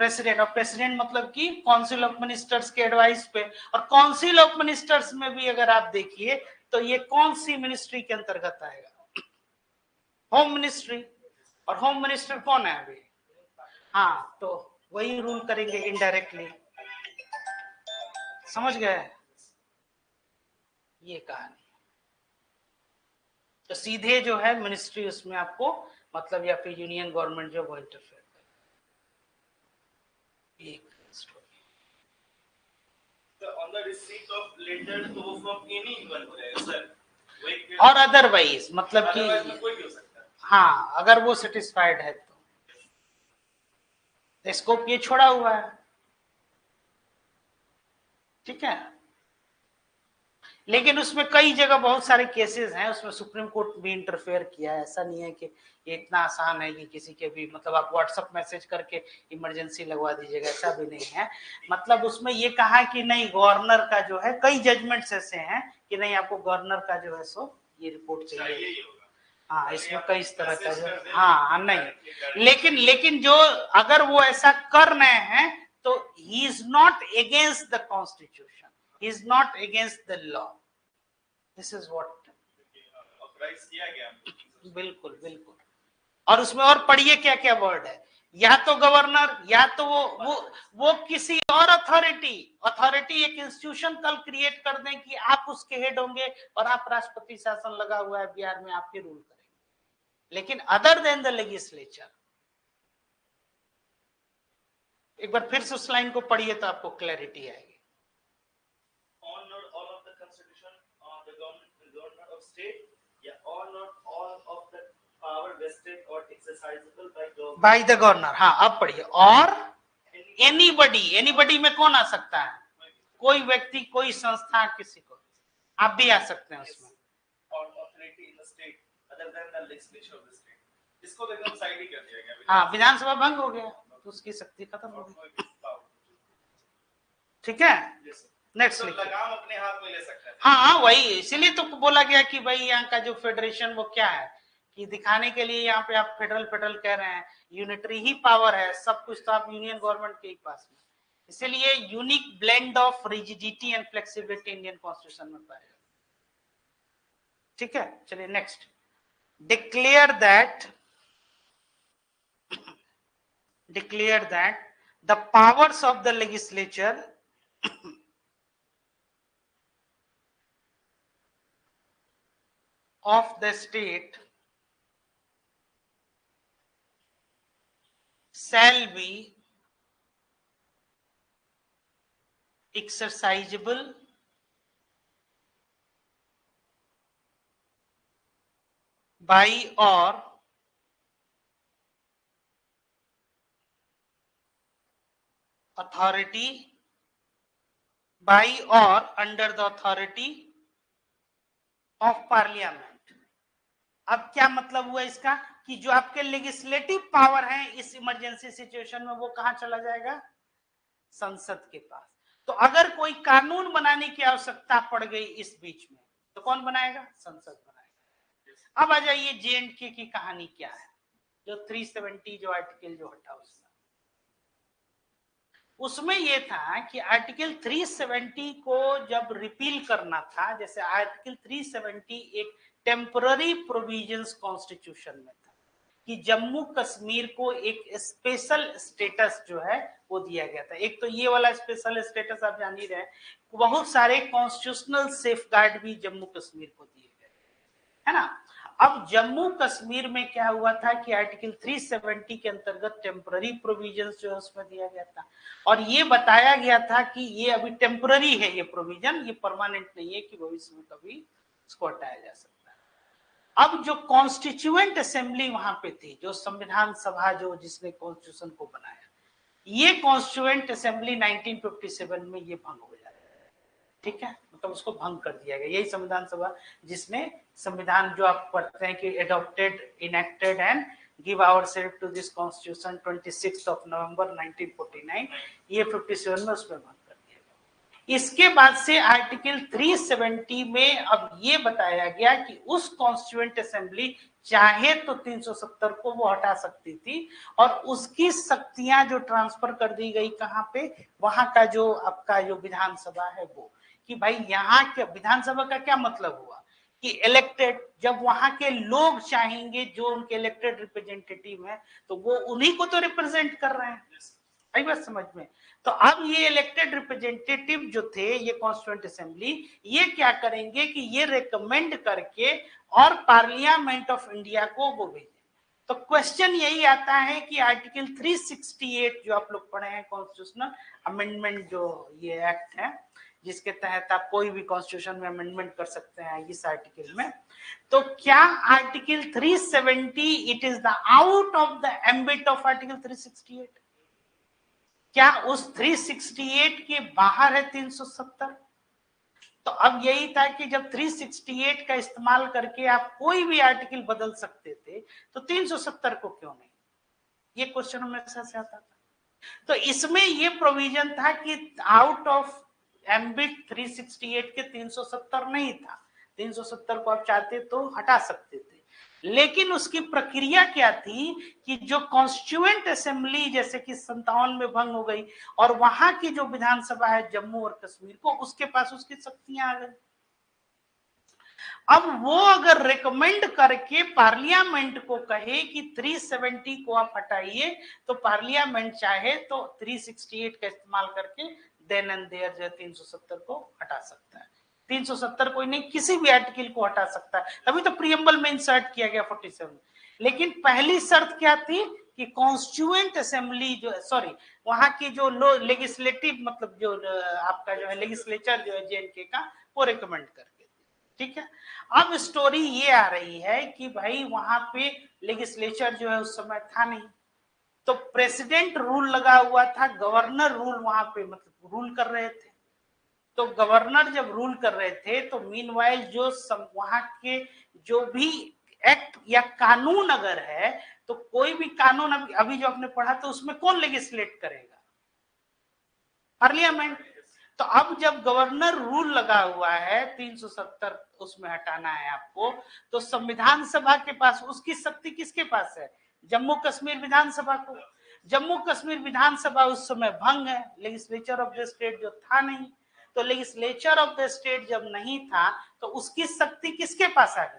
प्रेसिडेंट। और प्रेसिडेंट मतलब कि काउंसिल ऑफ मिनिस्टर्स के एडवाइस पे। और काउंसिल ऑफ मिनिस्टर्स में भी अगर आप देखिए तो ये कौन सी मिनिस्ट्री के अंतर्गत आएगा? Home ministry. और होम मिनिस्टर कौन है अभी? हाँ, तो वही रूल करेंगे इनडायरेक्टली। समझ गए ये कहानी? तो सीधे जो है मिनिस्ट्री उसमें आपको मतलब या फिर यूनियन गवर्नमेंट जो वो इंटरफेयर करे। On the receipt of letter तो वो फ्रॉम एनी वन हो जाएगा सर, और अदरवाइज मतलब कि कोई भी हो सकता है। हाँ, अगर वो सेटिस्फाइड है तो स्कोप ये छोड़ा हुआ है। ठीक है, लेकिन उसमें कई जगह बहुत सारे केसेस हैं, उसमें सुप्रीम कोर्ट भी इंटरफेयर किया है। ऐसा नहीं है कि ये इतना आसान है कि किसी के भी मतलब आप व्हाट्सएप मैसेज करके इमरजेंसी लगवा दीजिएगा, ऐसा भी नहीं है। मतलब उसमें ये कहा कि नहीं, गवर्नर का जो है कई जजमेंट्स ऐसे हैं कि नहीं, आपको गवर्नर का जो है सो ये रिपोर्ट चाहिए। हाँ, इसमें कई इस तरह का जो हाँ नहीं, लेकिन जो अगर वो ऐसा कर रहे हैं तो he is not against the constitution, he is not against the law. This is what authorise किया गया। बिल्कुल बिल्कुल। और उसमें और पढ़िए क्या क्या वर्ड है, या तो गवर्नर, या तो वो किसी और अथॉरिटी एक इंस्टीट्यूशन कल क्रिएट कर दें कि आप उसके हेड होंगे और आप राष्ट्रपति शासन लगा हुआ है बिहार में, आप ही रूल करेंगे। लेकिन अदर देन द लेजिस्लेचर, एक बार फिर से उस लाइन को पढ़िए तो आपको क्लैरिटी आएगी। By the governor. हाँ, अब पढ़िए। और एनीबडी में कौन आ सकता है? कोई व्यक्ति, कोई संस्था, किसी को आप भी आ सकते हैं उसमें। इसको तो एकदम साइड ही कर दिया गया। हाँ, विधानसभा भंग हो गया तो उसकी शक्ति खत्म हो गई। ठीक है, नेक्स्ट लिखिए। लगाम अपने हाथ में ले सकता है। हाँ वही, इसीलिए तो बोला गया कि भाई यहाँ का जो फेडरेशन वो क्या है कि दिखाने के लिए यहाँ पे आप फेडरल कह रहे हैं, यूनिटरी ही पावर है, सब कुछ तो आप यूनियन गवर्नमेंट के ही पास में। इसलिए unique blend of rigidity and flexibility Indian constitution में पाएगा। ठीक है, चलिए next. declare that the powers of the legislature of the state shall be exercisable by or authority by or under the authority of parliament। अब क्या मतलब हुआ इसका कि जो आपके लेजिस्लेटिव पावर है इस इमरजेंसी सिचुएशन में वो कहां चला जाएगा? संसद के पास। तो अगर कोई कानून बनाने की आवश्यकता पड़ गई इस बीच में तो कौन बनाएगा? संसद बनाएगा। अब आ जाइए JNK की कहानी क्या है, जो 370 जो आर्टिकल जो हटा उसमें ये था कि आर्टिकल 370 को जब रिपील करना था, जैसे आर्टिकल 370 एक टेम्पररी प्रोविजंस कॉन्स्टिट्यूशन में था कि जम्मू कश्मीर को एक स्पेशल स्टेटस जो है वो दिया गया था। एक तो ये वाला स्पेशल स्टेटस आप जान ही रहे, बहुत सारे कॉन्स्टिट्यूशनल सेफगार्ड भी जम्मू कश्मीर को दिए गए, है ना। अब जम्मू कश्मीर में क्या हुआ था कि आर्टिकल 370 के अंतर्गत टेम्पररी प्रोविजंस जो है उसमें दिया गया था, और ये बताया गया था कि ये अभी टेम्पररी है, ये प्रोविजन, ये परमानेंट नहीं है कि भविष्य में कभी इसको हटाया जा सकता है। अब जो कॉन्स्टिट्यूएंट असेंबली वहां पे थी, जो संविधान सभा जो जिसने कॉन्स्टिट्यूशन को बनाया, ये कॉन्स्टिट्यूएंट असेंबली 1957 में ये भंग हो जाता है, ठीक है, मतलब उसको भंग कर दिया गया। यही संविधान सभा जिसने संविधान जो आप पढ़ते हैं कि adopted, enacted and give ourselves to this constitution 26 November 1949, ये 57 में उसमें भंग कर दिया गया। इसके बाद से आर्टिकल 370 में अब ये बताया गया कि उस कॉन्स्टिट्यूएंट असेंबली चाहे तो 370 को वो हटा सकती थी, और उसकी शक्तियां जो ट्रांसफर कर दी गई कहां पे, वहां का जो आपका जो विधानसभा है वो, कि भाई यहाँ के विधानसभा का क्या मतलब हुआ कि इलेक्टेड, जब वहां के लोग चाहेंगे जो उनके इलेक्टेड रिप्रेजेंटेटिव हैं तो वो उन्हीं को तो रिप्रेजेंट कर रहे हैं, आई बात समझ में। तो अब ये इलेक्टेड रिप्रेजेंटेटिव जो थे, ये कॉन्स्टिट्यूएंट असेंबली, ये क्या करेंगे कि ये रिकमेंड करके और पार्लियामेंट ऑफ इंडिया को वो भेजें। तो क्वेश्चन यही आता है कि आर्टिकल 368 जो आप लोग पढ़े हैं, कॉन्स्टिट्यूशनल अमेंडमेंट जो ये एक्ट है जिसके तहत आप कोई भी कॉन्स्टिट्यूशन में अमेंडमेंट कर सकते हैं इस आर्टिकल में, तो क्या article 370 it is the out of the ambit of article 368? क्या उस 368 के बाहर है 370? तो अब यही था कि जब 368 का इस्तेमाल करके आप कोई भी आर्टिकल बदल सकते थे तो 370 को क्यों नहीं? ये क्वेश्चन हमेशा से आता था। तो इसमें ये प्रोविजन था कि आउट ऑफ एम्बिट 368 के 370 नहीं था, 370 को आप चाहते तो हटा सकते थे, लेकिन उसकी प्रक्रिया क्या थी कि जो कॉन्स्टिट्यूएंट असेंबली जैसे कि 57 में भंग हो गई, और वहां की जो विधानसभा है जम्मू और कश्मीर को, उसके पास उसकी शक्तियां आ गई। अब वो अगर रिकमेंड करके पार्लियामेंट को कहे कि 370 को आप हटाइए, तो पार्लियामेंट चाहे तो 368 का इस्तेमाल करके देन एंड देयर जो 370 को हटा सकता है। 370 कोई नहीं, किसी भी आर्टिकल को हटा सकता है। अभी तो प्रीएम्बल में इंसर्ट किया गया 47, लेकिन पहली शर्त क्या थी कि कॉन्स्टिट्यूएंट असेंबली जो, सॉरी, वहां की जो लेजिस्लेटिव मतलब जो आपका जो है लेजिस्लेचर जो है JNK का, वो रिकमेंड करके, ठीक है। अब स्टोरी ये आ रही है कि भाई वहां पे लेजिस्लेचर जो है उस समय था नहीं, तो प्रेसिडेंट रूल लगा हुआ था, गवर्नर रूल वहां पे मतलब रूल कर रहे थे। तो गवर्नर जब रूल कर रहे थे तो मीनवाइल जो वहां के जो भी एक्ट या कानून अगर है, तो कोई भी कानून अभी जो आपने पढ़ा तो उसमें कौन लेजिस्लेट करेगा? पार्लियामेंट। तो अब जब गवर्नर रूल लगा हुआ है 370 उसमें हटाना है आपको, तो संविधान सभा के पास उसकी शक्ति किसके पास है? जम्मू कश्मीर विधानसभा को। जम्मू कश्मीर विधानसभा उस समय भंग है, लेजिस्लेचर ऑफ द स्टेट जो था नहीं, तो लेजिस्लेचर ऑफ द स्टेट जब नहीं था तो उसकी शक्ति किसके पास आ गई?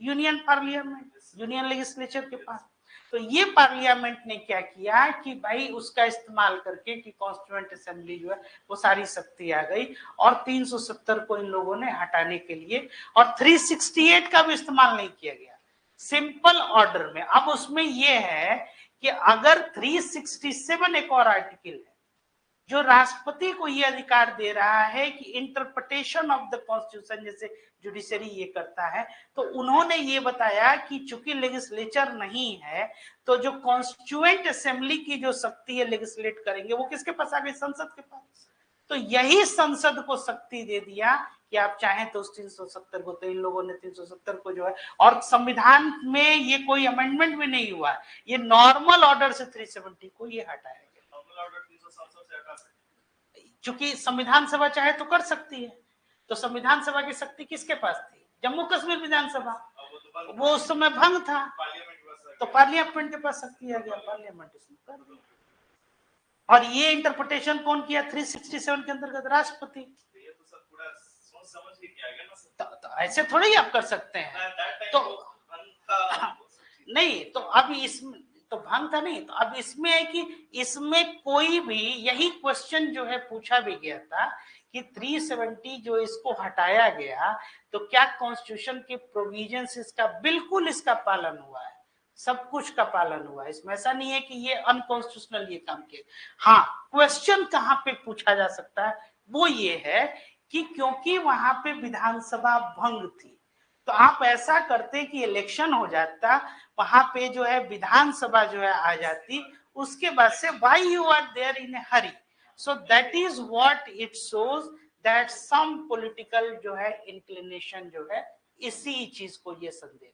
यूनियन पार्लियामेंट, यूनियन लेजिस्लेचर के पास। तो ये पार्लियामेंट ने क्या किया कि भाई उसका इस्तेमाल करके कि कॉन्स्टिट्यूएंट असेंबली जो है वो सारी शक्ति आ गई, और 370 को इन लोगों ने हटाने के लिए, और 368 का भी इस्तेमाल नहीं किया गया, सिंपल ऑर्डर में। अब उसमें यह है कि अगर 367 एक और आर्टिकल है जो राष्ट्रपति को यह अधिकार दे रहा है कि इंटरप्रिटेशन ऑफ द कॉन्स्टिट्यूशन जैसे जुडिशरी ये करता है, तो उन्होंने ये बताया कि चूंकि लेजिस्लेचर नहीं है तो जो कॉन्स्टिट्यूएंट असेंबली की जो शक्ति है लेजिस्लेट करेंगे वो किसके पास आ गई? संसद के पास। तो यही संसद को शक्ति दे दिया कि आप चाहें तो उस 370 को, तो इन लोगों ने 370 को जो है, और संविधान में ये कोई अमेंडमेंट भी नहीं हुआ, ये नॉर्मल ऑर्डर से 370 को ये हटाया गया। चूंकि संविधान सभा चाहे तो कर सकती है, तो संविधान सभा की शक्ति किसके पास थी? जम्मू कश्मीर विधानसभा, वो उस समय भंग था, तो पार्लियामेंट के पास शक्ति आ गया, पार्लियामेंट इसमें कर दिया। और ये इंटरप्रिटेशन कौन किया 367 के अंतर्गत? राष्ट्रपति। तो ऐसे थोड़ा ही आप कर सकते हैं। तो नहीं, तो अब इसमें तो भंग था नहीं, तो अब इसमें है कि इसमें कोई भी, यही क्वेश्चन जो है पूछा भी गया था कि 370 जो इसको हटाया गया, तो क्या कॉन्स्टिट्यूशन के प्रोविजंस इसका बिल्कुल इसका पालन हुआ है? सब कुछ का पालन हुआ है, इसमें ऐसा नहीं है कि ये अनकॉन्स्टिट्यूशनल ये काम किए। हाँ, क्वेश्चन कहाँ पे पूछा जा सकता है वो ये है कि क्योंकि वहां पे विधानसभा भंग थी, तो आप ऐसा करते कि इलेक्शन हो जाता, वहां पे जो है विधानसभा जो है आ जाती, उसके बाद से why you are there in a hurry. So that is what it shows that some political जो है इंक्लिनेशन जो है इसी चीज को ये संदेह में,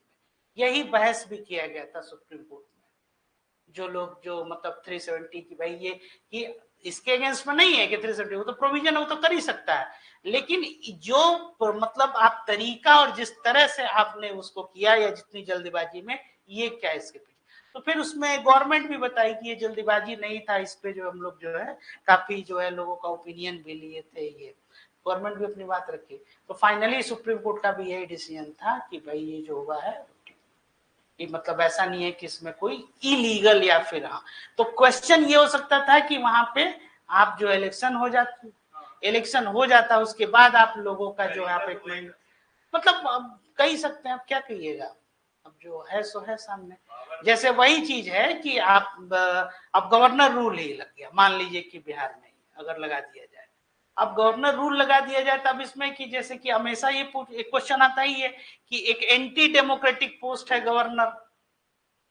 यही बहस भी किया गया था सुप्रीम कोर्ट में। जो लोग जो मतलब 370 की भाई ये कि इसके अगेंस्ट में नहीं है कि 370 वो तो प्रोविजन वो तो कर ही सकता है, लेकिन जो मतलब आप तरीका और जिस तरह से आपने उसको किया या जितनी जल्दीबाजी में, ये क्या इसके पीछे। तो फिर उसमें गवर्नमेंट भी बताई कि ये जल्दीबाजी नहीं था, इस पे जो हम लोग जो है काफी जो है लोगों का ओपिनियन भी लिए थे, ये गवर्नमेंट भी अपनी बात रखी। तो फाइनली सुप्रीम कोर्ट का भी यही डिसीजन था कि भाई ये जो हुआ है कि मतलब ऐसा नहीं है कि इसमें कोई इलीगल या फिर, हाँ तो क्वेश्चन ये हो सकता था कि वहां पे आप जो इलेक्शन हो जाता उसके बाद आप लोगों का जो है आप एक मतलब अब कह सकते हैं, आप क्या कहिएगा, अब जो है सो है सामने। जैसे वही चीज है कि आप अब गवर्नर रूल ही लग गया, मान लीजिए कि बिहार में अगर लगा दिया जाए, अब गवर्नर रूल लगा दिया जाए तब इसमें कि जैसे कि हमेशा ये एक क्वेश्चन आता ही है कि एक एंटी डेमोक्रेटिक पोस्ट है गवर्नर,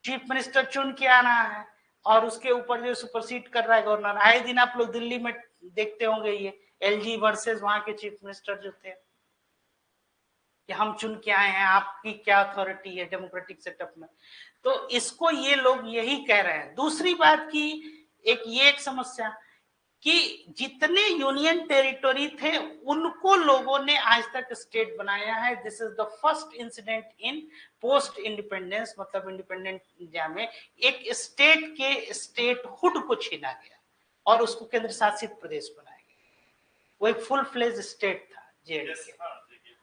चीफ मिनिस्टर चुन के आना है और उसके ऊपर जो सुपरसीड कर रहा है गवर्नर। आए दिन आप लोग दिल्ली में देखते होंगे ये एलजी वर्सेस वहां के चीफ मिनिस्टर जो थे कि हम चुन के आए हैं, आपकी क्या अथॉरिटी है डेमोक्रेटिक सेटअप में। तो इसको ये लोग यही कह रहे हैं। दूसरी बात की एक समस्या कि जितने यूनियन टेरिटोरी थे उनको लोगों ने आज तक स्टेट बनाया है। This is the first incident in post independence, मतलब इंडिपेंडेंट इंडिया में एक स्टेट के स्टेटहुड को छीना गया और उसको केंद्र शासित प्रदेश बनाया गया। वो एक फुल फ्लेज स्टेट था जेएंडके।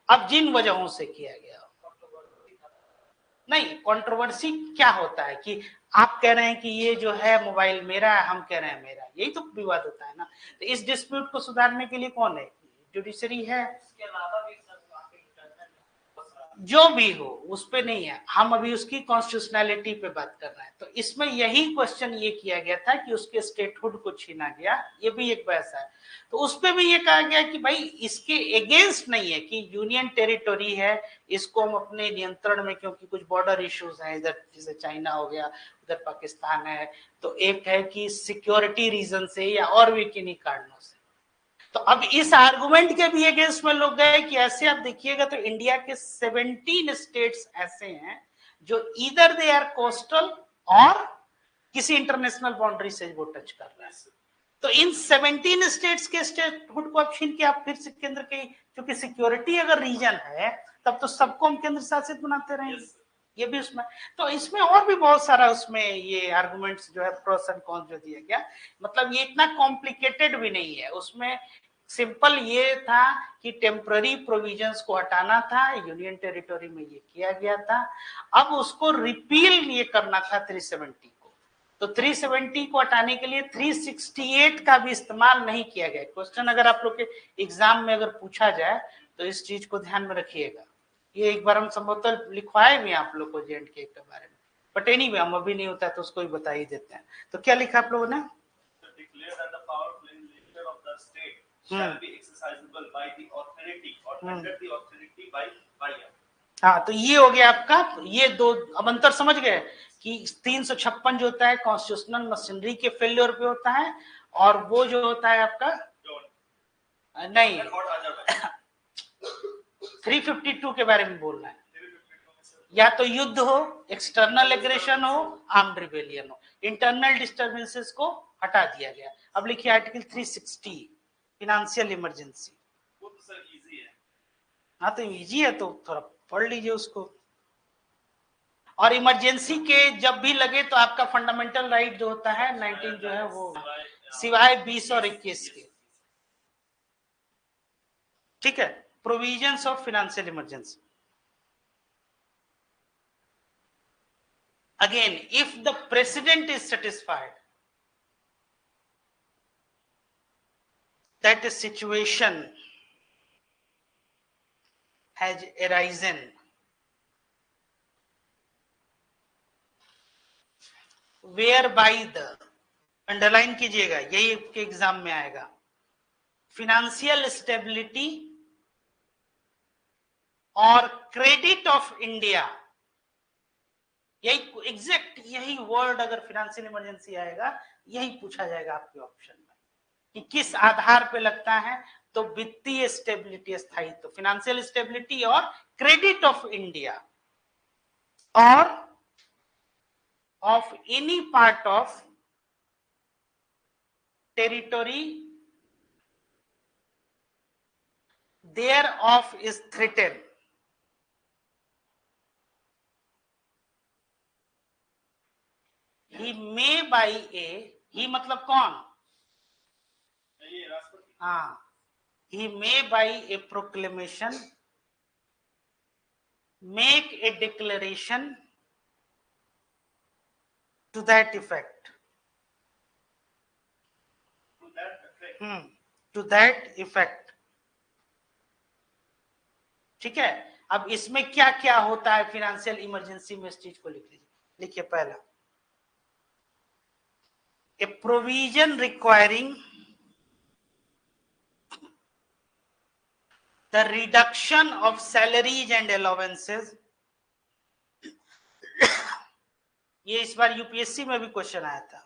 अब जिन वजहों से किया गया, नहीं कंट्रोवर्सी क्या होता है कि आप कह रहे हैं कि ये जो है मोबाइल मेरा है, हम कह रहे हैं मेरा, यही तो विवाद होता है ना। तो इस डिस्प्यूट को सुधारने के लिए कौन है? जुडिशरी है। इसके अलावा भी जो भी हो उस पे नहीं है, हम अभी उसकी कॉन्स्टिट्यूशनैलिटी पे बात कर रहे हैं। तो इसमें यही क्वेश्चन ये किया गया था कि उसके स्टेटहुड को छीना गया, ये भी एक बहस है। तो उस पे भी ये कहा गया कि भाई इसके अगेंस्ट नहीं है कि यूनियन टेरिटोरी है, इसको हम अपने नियंत्रण में, क्योंकि कुछ बॉर्डर इश्यूज हैं इधर, जैसे चाइना हो गया, उधर पाकिस्तान है, तो एक है कि सिक्योरिटी रीजन से या और भी किन्हीं कारणों से। तो अब इस आर्गुमेंट के भी अगेंस्ट में लोग गए कि ऐसे आप देखिएगा तो इंडिया के 17 स्टेट्स ऐसे हैं जो इधर दे आर कोस्टल और किसी इंटरनेशनल बाउंड्री से वो टच कर रहा है। तो इन 17 स्टेट्स के स्टेटहुड को आप छीन के आप फिर से केंद्र के, क्योंकि सिक्योरिटी अगर रीजन है तब तो सबको हम केंद्र शासित बनाते रहेंगे, ये भी उसमें। तो इसमें और भी बहुत सारा उसमें ये आर्गुमेंट्स जो है प्रोस एंड कॉन्स जो दिया गया, मतलब ये इतना कॉम्प्लिकेटेड भी नहीं है। उसमें सिंपल ये था कि टेम्पररी प्रोविजंस को हटाना था, यूनियन टेरिटोरी में ये किया गया था। अब उसको रिपील ये करना था 370 को, तो 370 को हटाने के लिए 368 का भी इस्तेमाल नहीं किया गया। क्वेश्चन अगर आप लोग के एग्जाम में अगर पूछा जाए तो इस चीज को ध्यान में रखिएगा। ये एक बार हम संभवतः लिखवाए भी आप लोग को जेएंडके के बारे में, बट एनीवे हम अभी नहीं होता है तो उसको ही बता ही देते हैं। तो क्या लिखा आप लोगों ने? shall be exercisable by the authority or under the authority by. हाँ, तो ये हो गया आपका, ये दो। अब अंतर समझ गए कि 356 जो होता है कॉन्स्टिट्यूशनल मशीनरी के फेल्योर पे होता है, और वो जो होता है आपका नहीं 352 के बारे में बोलना है। या तो युद्ध हो, एक्सटर्नल एग्रेशन हो, आर्म्ड रिबेलियन हो, इंटरनल डिस्टर्बेंसेस को हटा दिया गया। अब लिखिए आर्टिकल 360 फिनेंशियल इमरजेंसी। वो तो सर इजी है। हाँ तो इजी है तो थोड़ा पढ़ लीजिए उसको। और इमरजेंसी के जब भी लगे तो आपका फंडामेंटल राइट जो होता है 19 जो है वो, सिवाय 20 और 21 के। ठीक है, provisions of financial emergency. Again, if the president is satisfied that a situation has arisen whereby the, underline कीजिएगा, यही आपके एग्जाम में आएगा, फिनेंशियल स्टेबिलिटी और क्रेडिट ऑफ इंडिया, यही एग्जैक्ट यही वर्ड अगर फाइनेंशियल इमरजेंसी आएगा यही पूछा जाएगा आपके ऑप्शन में कि किस आधार पे लगता है। तो वित्तीय स्टेबिलिटी, स्थायित्व, फाइनेंशियल स्टेबिलिटी और क्रेडिट ऑफ इंडिया और of any part of territory thereof is threatened. He may by a, he मतलब कौन? ये राष्ट्रपति। हाँ, he may by a proclamation make a declaration to that effect. To that effect. ठीक है, अब इसमें क्या क्या होता है फाइनेंशियल इमरजेंसी में, इस चीज को लिख लीजिए। लिखिए पहला, ए provision requiring the reduction of salaries and allowances। ये इस बार यूपीएससी में भी क्वेश्चन आया था,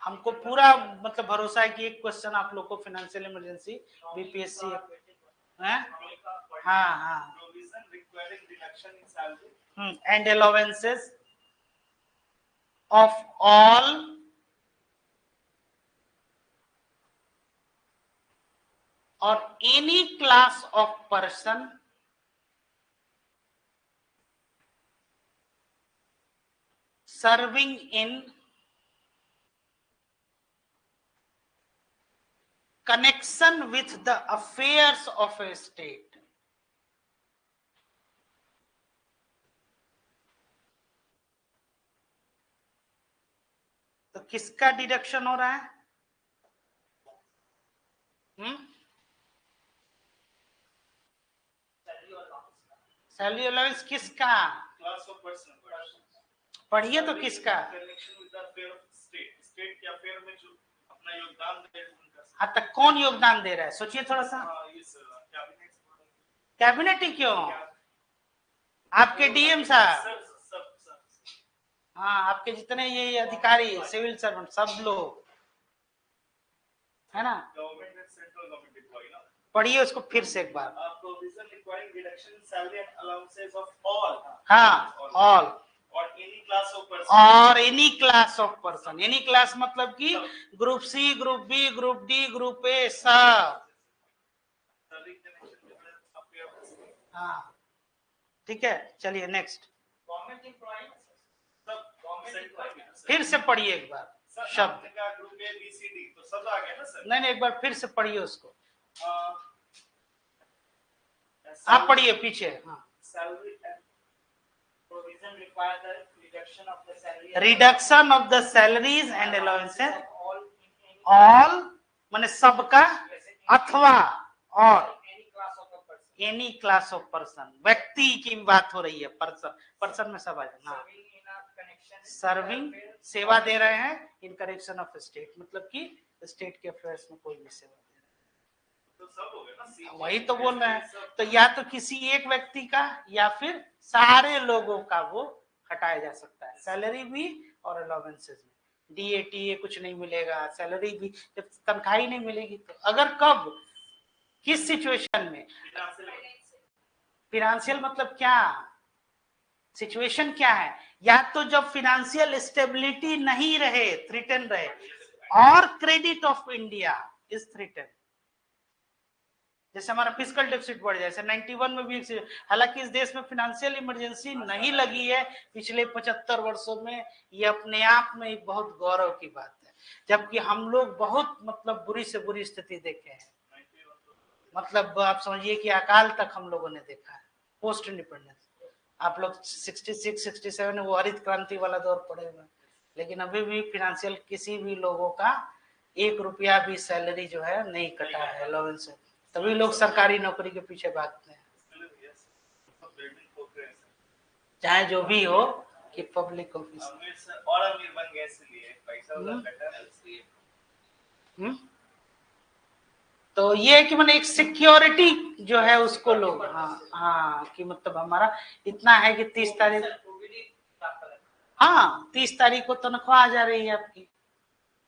हमको पूरा मतलब भरोसा है कि एक क्वेश्चन आप लोग को फाइनेंशियल इमरजेंसी बीपीएससी है। हाँ हाँ, and allowances of all or any class of person serving in connection with the affairs of a state। तो किसका डिडक्शन हो रहा है? सैलरी अलाउंस किसका? Class of person. पढ़िए तो किसका? Connection with the affair of state, state के अफेयर में जो अपना योगदान दे उनका। हाँ तक कौन योगदान दे रहा है सोचिए थोड़ा सा। कैबिनेट। कैबिनेट ही क्यों? आपके डीएम साहब, हाँ आपके जितने ये अधिकारी सिविल सर्वेंट सब लोग है ना। Government and central government employ ना। पढ़िए उसको फिर से एक बार। Provision requiring reduction in salary and allowances of all. हाँ, ऑल और एनी क्लास ऑफ पर्सन। और any class of person, any class मतलब कि group C, group B, group D, group A, सब। हाँ ठीक है, चलिए नेक्स्ट। गवर्नमेंट एम्प्लॉय फिर से पढ़िए एक बार शब्द। Group A B C D तो सब आ गया ना सर। नहीं एक बार फिर से पढ़िए उसको। आप पढ़िए पीछे। हाँ, salary and provision require the reduction of the salary, reduction of the salaries and allowances all माने सबका अथवा और एनी क्लास ऑफ पर्सन, व्यक्ति की बात हो रही है, पर्सन, पर्सन में सब आ जाए। सर्विंग सेवा दे रहे हैं इन कनेक्शन ऑफ स्टेट, मतलब कि स्टेट के अफेयर्स में कोई भी सेवा दे रहे हैं तो सब हो गया ना। वही तो बोल रहे हैं। तो या तो किसी एक व्यक्ति का या फिर सारे लोगों का वो हटाया जा सकता है, सैलरी भी और अलाउंसेस भी। डीएटीए कुछ नहीं मिलेगा, सैलरी भी, जब तनख्वाह ही नहीं मिलेगी तो। अगर कब, किस सिचुएशन में? फिनेंशियल मतलब क्या, सिचुएशन क्या है? या तो जब फिनेंशियल स्टेबिलिटी नहीं रहे, थ्रेटन रहे, और credit of India, is threatened. जैसे हमारा फिजिकल डेफिसिट बढ़ जाए, 91 में भी, हालांकि इस देश में फाइनेंशियल इमरजेंसी नहीं लगी है पिछले 75 वर्षों में, ये अपने आप में एक बहुत गौरव की बात है, जबकि हम लोग बहुत मतलब बुरी से बुरी स्थिति देखे हैं। मतलब आप समझिए कि अकाल तक हम लोगों ने देखा है पोस्ट इंडिपेंडेंस। आप लोग 66 67 वो हरित क्रांति वाला दौर पड़े हुए, लेकिन अभी भी फाइनेंशियल किसी भी लोगों का 1 रुपया भी सैलरी जो है नहीं कटा है अलाउंस से, तभी लोग सरकारी नौकरी के पीछे भागते हैं, चाहे जो भी हो कि पब्लिक ऑफिस। और अमीर बन गए इसलिए पैसा उधर कटा इसलिए। तो ये है कि मैंने एक सिक्योरिटी जो है उसको लोग, हाँ कि मतलब हमारा इतना है कि 30 तारीख, हाँ 30 तारीख को तनख्वाह आ जा रही है आपकी,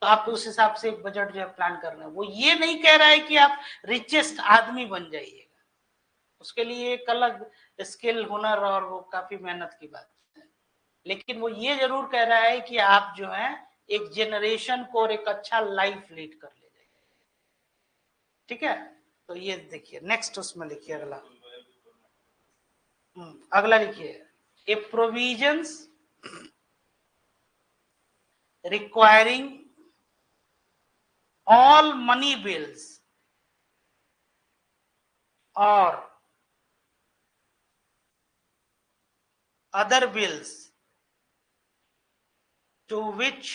तो आप उस हिसाब से एक बजट जो है प्लान करना है। वो ये नहीं कह रहा है कि आप रिचेस्ट आदमी बन जाइएगा, उसके लिए एक अलग स्किल, हुनर और वो काफी मेहनत की बात है, लेकिन वो ये जरूर कह रहा है कि आप जो है एक जेनरेशन को और एक अच्छा लाइफ लीड कर ले जाइए। ठीक है, तो ये देखिए नेक्स्ट, उसमें लिखिए अगला, अगला लिखिए, a provisions requiring all money bills or other bills to which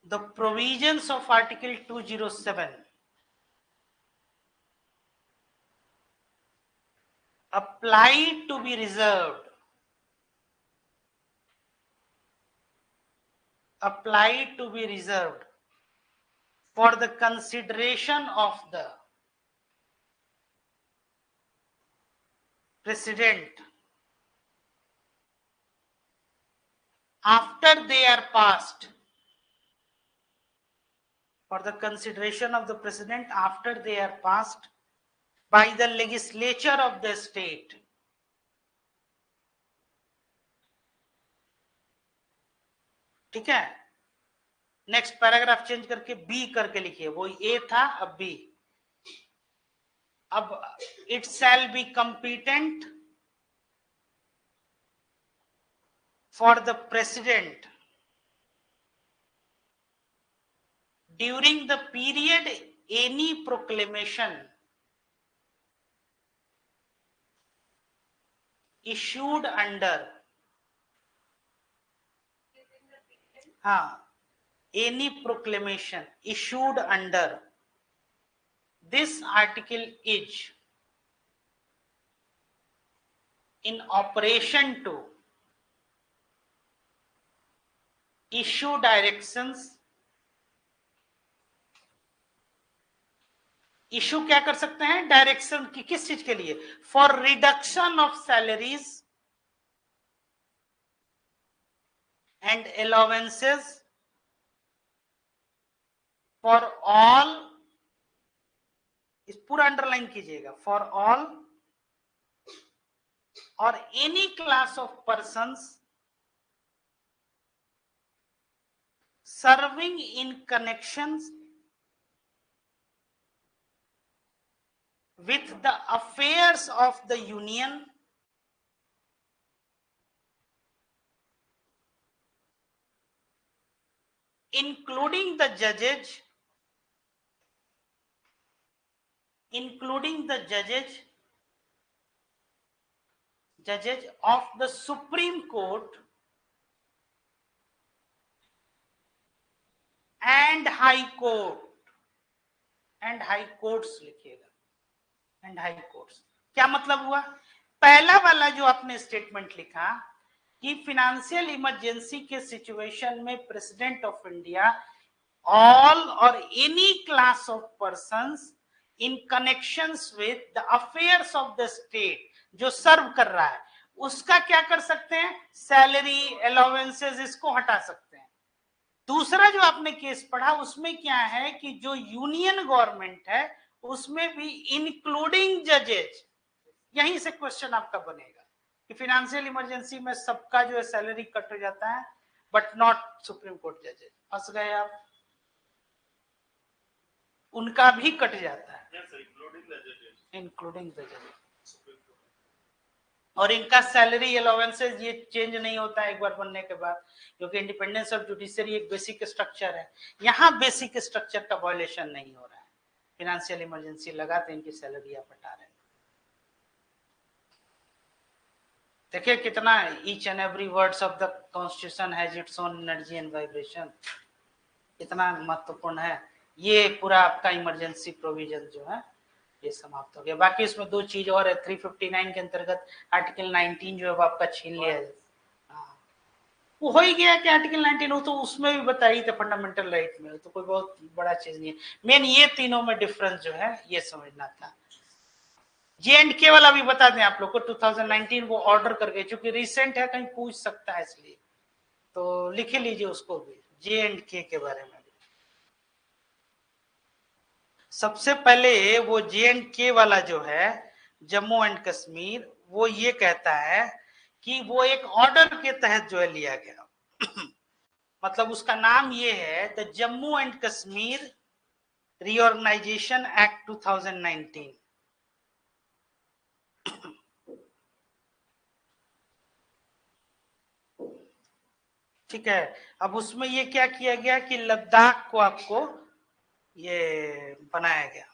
the provisions of Article 207 apply to be reserved for the consideration of the President after they are passed, for the consideration of the President after they are passed by the legislature of the state. ठीक है, नेक्स्ट पैराग्राफ चेंज करके बी करके लिखिए, वो ए था अब बी, अब it shall be competent for the president during the period any proclamation issued under, any proclamation issued under this article is in operation to issue directions, issue क्या कर सकते हैं, डायरेक्शन की, किस चीज के लिए, for reduction of salaries and allowances for all, इस पूरा अंडरलाइन कीजिएगा, फॉर ऑल और any class of persons serving in connections with the affairs of the union including the judges of the Supreme Court and High Court, and High Courts लिखिएगा, एंड हाई कोर्ट्स। क्या मतलब हुआ, पहला वाला जो आपने स्टेटमेंट लिखा कि फाइनेंशियल इमरजेंसी के सिचुएशन में प्रेसिडेंट ऑफ इंडिया ऑल और any class of persons in connections with the affairs of the state जो सर्व कर रहा है, उसका क्या कर सकते हैं, सैलरी अलाउंसेस इसको हटा सकते हैं। दूसरा जो आपने केस पढ़ा उसमें क्या है कि जो यूनियन गवर्नमेंट है उसमें भी इंक्लूडिंग जजेज, यहीं से क्वेश्चन आपका बनेगा कि फाइनेंशियल इमरजेंसी में सबका जो है सैलरी कट हो जाता है, बट नॉट सुप्रीम कोर्ट जजेस। फंस गए आप, उनका भी कट जाता है, Yes, sir, including the judges. Including the जजेस। Supreme Court. और इनका सैलरी अलाउंसेस ये चेंज नहीं होता है एक बार बनने के बाद, क्योंकि इंडिपेंडेंस ऑफ जुडिशरी एक बेसिक स्ट्रक्चर है। यहाँ बेसिक स्ट्रक्चर का वायलेशन नहीं हो रहा है। फाइनेंशियल इमरजेंसी लगा तो इनकी सैलरी आप हटा रहे हैं। देखिए कितना each and every words of the constitution has its own energy and vibration, कितना महत्वपूर्ण है। ये पूरा आपका इमरजेंसी प्रोविजन जो है ये समाप्त हो गया। बाकी इसमें दो चीज और है, 359 के अंतर्गत आर्टिकल 19 जो है वो आपका छीन लिया है। वो हो ही गया कि आर्टिकल 19 हो तो उसमें भी बताई थे फंडामेंटल राइट में, तो कोई बहुत बड़ा चीज नहीं है। मेन ये तीनों में डिफरेंस जो है ये समझना था। J&K वाला भी बता दें आप लोग को, 2019 वो ऑर्डर कर गए, चूंकि रिसेंट है कहीं पूछ सकता है इसलिए, तो लिख लीजिए उसको भी, J&K के बारे में। सबसे पहले वो J&K वाला जो है जम्मू एंड कश्मीर, वो ये कहता है कि वो एक ऑर्डर के तहत जो है लिया गया मतलब उसका नाम ये है the Jammu and Kashmir reorganisation act 2019। ठीक है, अब उसमें ये क्या किया गया कि लद्दाख को आपको ये बनाया गया।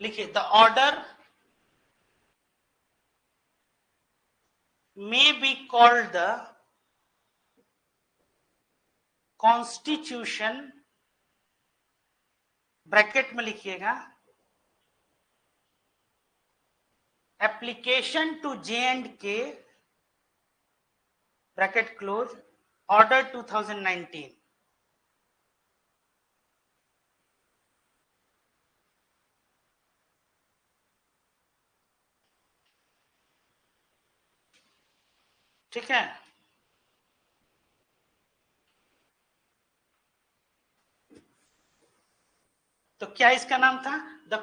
लिखिए, the order may be called the constitution, bracket में लिखिएगा, application to J&K, bracket close, order 2019। ठीक है, तो क्या इसका नाम था? The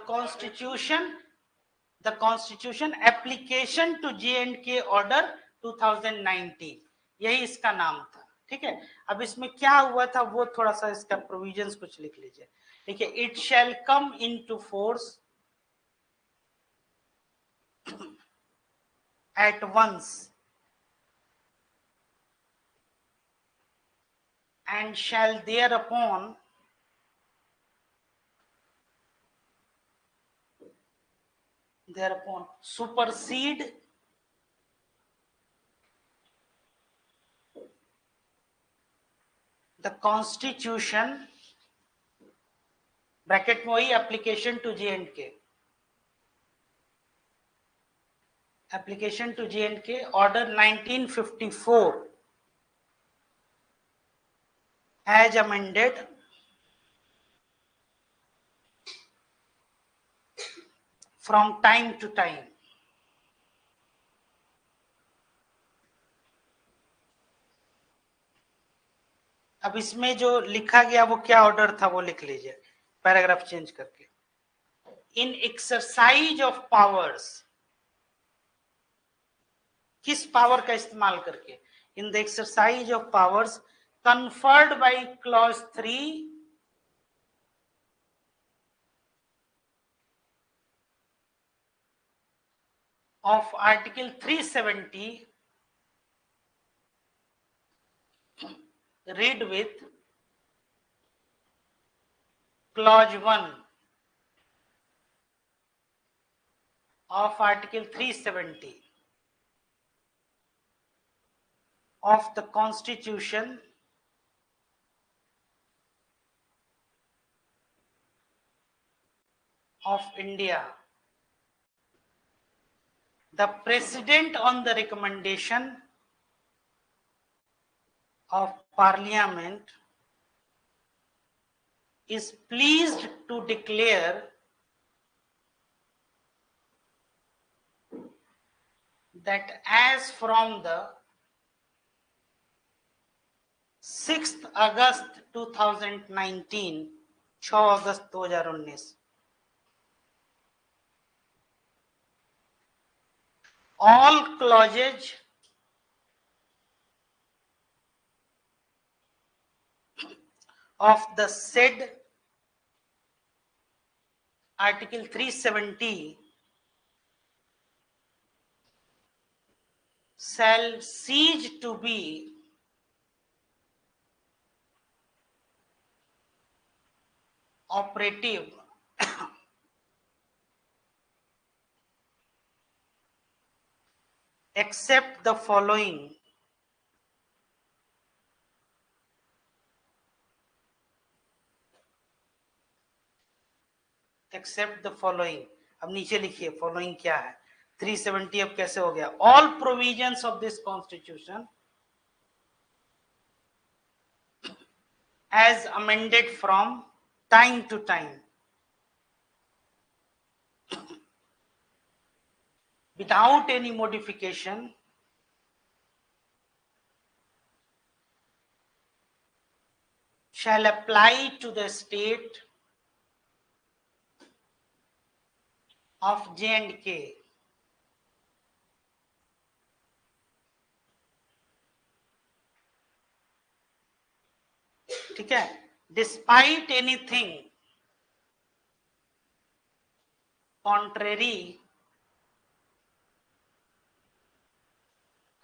constitution application to J&K order 2019, यही इसका नाम था। ठीक है, अब इसमें क्या हुआ था वो थोड़ा सा इसका प्रोविजंस कुछ लिख लीजिए। देखिए, it shall come into force at once and shall thereupon supersede the constitution, bracket में वही application to J&K, application to J&K order 1954 as amended from time to time। अब इसमें जो लिखा गया वो क्या ऑर्डर था वो लिख लीजिए, पैराग्राफ चेंज करके। इन एक्सरसाइज ऑफ पावर्स, किस पावर का इस्तेमाल करके? In the exercise of powers conferred by clause 3 of article 370, read with clause 1 of article 370 of the Constitution of India, the President on the recommendation of Parliament is pleased to declare that as from the 6th August 2019, 6 August 2019, all clauses of the said Article 370 shall cease to be operative except the following. Except the following. अब नीचे लिखिए फॉलोइंग क्या है. 370 अब कैसे हो गया. All provisions of this constitution as amended from time to time without any modification shall apply to the state of J&K ठीक है. Despite anything contrary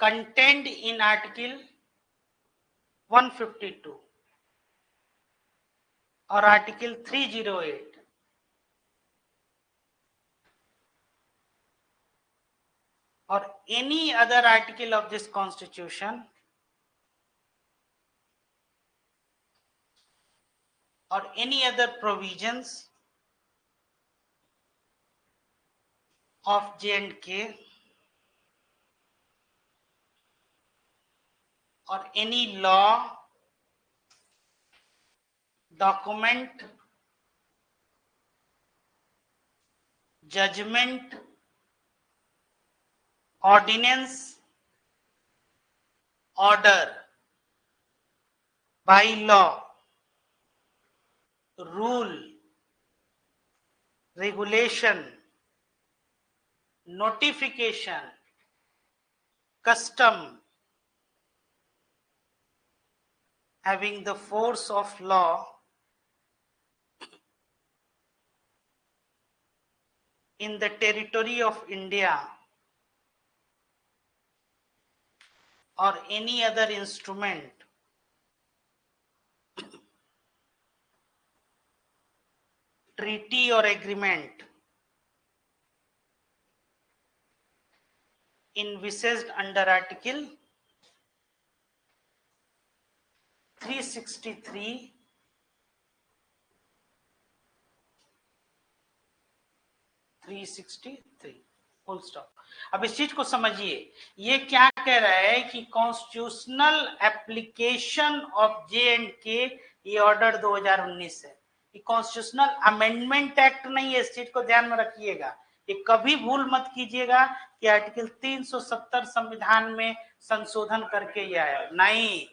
contained in Article 152 or Article 308 or any other article of this Constitution or any other provisions of J&K or any law, document, judgment, ordinance, order, by law, rule, regulation, notification, custom having the force of law in the territory of India or any other instrument treaty or agreement envisaged under Article 363 full stop. अब इस चीज को समझिए. ये क्या कह रहा है कि कॉन्स्टिट्यूशनल एप्लीकेशन ऑफ J&K ये ऑर्डर 2019 है. ये कॉन्स्टिट्यूशनल अमेंडमेंट एक्ट नहीं है. इस चीज को ध्यान में रखिएगा. ये कभी भूल मत कीजिएगा कि आर्टिकल 370 संविधान में संशोधन करके ये आया नहीं.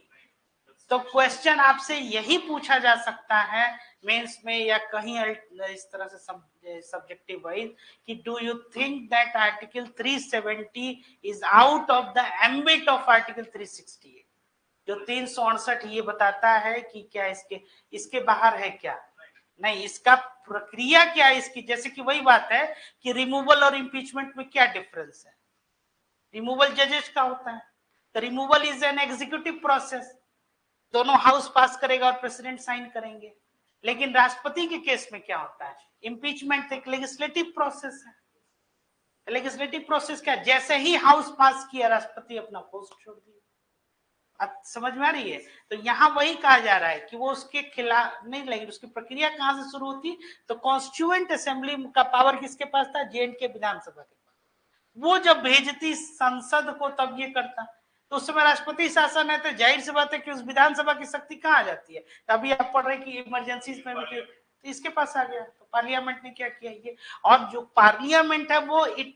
तो क्वेश्चन आपसे यही पूछा जा सकता है मेंस में या कहीं इस तरह से सब्जेक्टिव वाइज कि do you think that article 370 is out of the ambit of article 368. जो 368 ये बताता है कि क्या इसके बाहर है क्या नहीं. इसका प्रक्रिया क्या है इसकी. जैसे कि वही बात है कि रिमूवल और इम्पीचमेंट में क्या डिफरेंस है. रिमूवल जजेस का होता है. तो removal is an executive process. दोनों हाउस पास करेगा और प्रेसिडेंट साइन करेंगे. लेकिन राष्ट्रपति के केस में क्या होता है. इम्पीचमेंट एक लेजिस्लेटिव प्रोसेस है. लेजिस्लेटिव प्रोसेस क्या. जैसे ही हाउस पास किया राष्ट्रपति अपना पोस्ट छोड़ दिया. समझ में आ रही है. तो यहाँ वही कहा जा रहा है कि वो उसके खिलाफ नहीं. लेकिन उसकी प्रक्रिया कहां से शुरू होती. तो कॉन्स्टिट्यूएंट असेंबली का पावर किसके पास था. J&K विधानसभा के पास. वो जब भेजती संसद को तब ये करता. तो उस समय राष्ट्रपति शासन है. तो जाहिर सी बात है कि उस विधानसभा की शक्ति कहाँ आ जाती है. अभी आप पढ़ रहे कि इमरजेंसी में भी तो इसके पास आ गया. तो पार्लियामेंट ने क्या किया ये. और जो पार्लियामेंट है वो it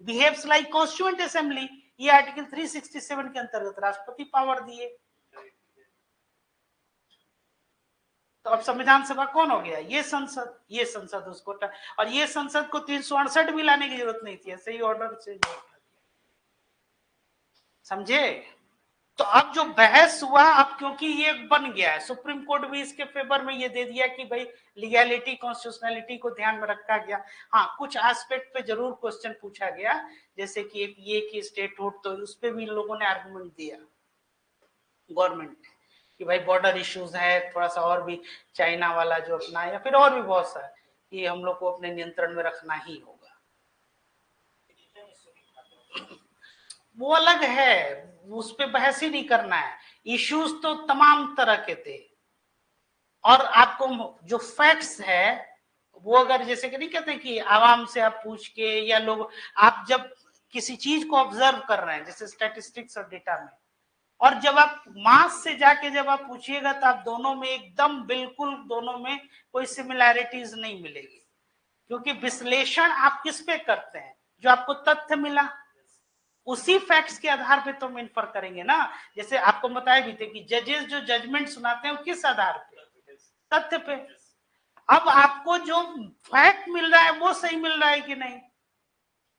behaves like constituent assembly. ये आर्टिकल 367 के अंतर्गत राष्ट्रपति पावर दिए. तो अब संविधान सभा कौन हो गया. ये संसद उसको. और ये संसद को 368 भी लाने की जरूरत नहीं थी. ऐसे ही ऑर्डर से समझे? तो अब जो बहस हुआ, अब क्योंकि ये बन गया है, सुप्रीम कोर्ट भी इसके फेवर में ये दे दिया कि भाई लीगैलिटी कॉन्स्टिट्यूशनलिटी को ध्यान में रखा गया। हाँ, कुछ एस्पेक्ट पे जरूर क्वेश्चन पूछा गया, जैसे कि एक ये कि स्टेटहुड, तो उस पे भी लोगों ने आर्गुमेंट दिया गवर्नमेंट ने कि भाई बॉर्डर इश्यूज है, थोड़ा सा और भी चाइना वाला जो अपना, या फिर और भी बहुत सा, ये हम लोग को अपने नियंत्रण में रखना ही होगा। वो अलग है, उस पे बहस ही नहीं करना है। इश्यूज तो तमाम तरह के थे, और आपको जो फैक्ट्स है वो, अगर जैसे कि नहीं कहते कि आवाम से आप पूछ के, या लोग, आप जब किसी चीज को ऑब्जर्व कर रहे हैं, जैसे स्टैटिस्टिक्स और डेटा में, और जब आप मास से जाके जब आप पूछिएगा, तो आप दोनों में एकदम बिल्कुल दोनों में कोई सिमिलैरिटीज नहीं मिलेगी, क्योंकि विश्लेषण आप किस पे करते हैं, जो आपको तथ्य मिला उसी फैक्ट्स के आधार पे तो हम इन्फर करेंगे ना। जैसे आपको बताया भी थे कि जजेस जो जजमेंट सुनाते हैं वो किस आधार पे, तथ्य पे। अब आपको जो फैक्ट मिल रहा है वो सही मिल रहा है कि नहीं,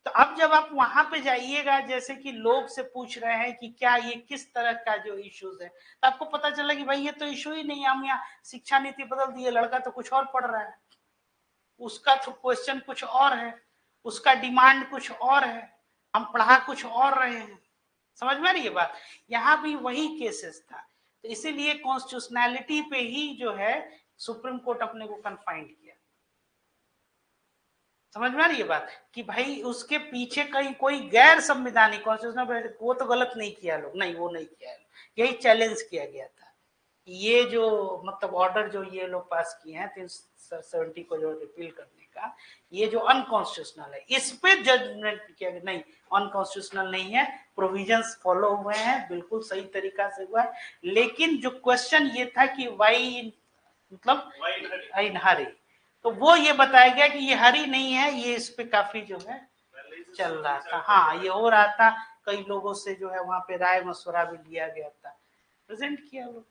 तो अब जब आप वहां पे जाइएगा, जैसे कि लोग से पूछ रहे हैं कि क्या ये किस तरह का जो इश्यूज है, तो आपको पता चला कि भाई ये तो इशू ही नहीं है, हम यहाँ शिक्षा नीति बदल दिए, लड़का तो कुछ और पढ़ रहा है, उसका तो क्वेश्चन कुछ और है, उसका डिमांड कुछ और है, हम पढ़ा कुछ और रहे हैं। समझ में आ रही है बात? यहाँ भी वही केसेस था, तो इसीलिए कॉन्स्टिट्यूशनैलिटी पे ही जो है सुप्रीम कोर्ट अपने को कन्फाइंड किया। समझ में आ रही है बात? कि भाई उसके पीछे कहीं कोई गैर संवैधानिक कॉन्स्टिट्यूशनल वो तो गलत नहीं किया लोग, नहीं वो नहीं किया, यही चैलेंज किया गया था। ये जो मतलब ऑर्डर जो ये लोग पास किए हैं 370 को जो रिपील करने का, ये जो अनकॉन्स्टिट्यूशनल है, इस पे जजमेंट किया गया नहीं, अनकॉन्स्टिट्यूशनल नहीं है, प्रोविजंस फॉलो हुए हैं, बिल्कुल सही तरीका से हुआ है। लेकिन जो क्वेश्चन ये था कि वाई मतलब इन हरी, तो वो ये बताया गया कि ये हरी नहीं है, ये इस पे काफी जो है चल रहा था। हाँ, ये हो रहा था, कई लोगों से जो है वहां पे राय मशवरा भी लिया गया था, प्रेजेंट किया लोग।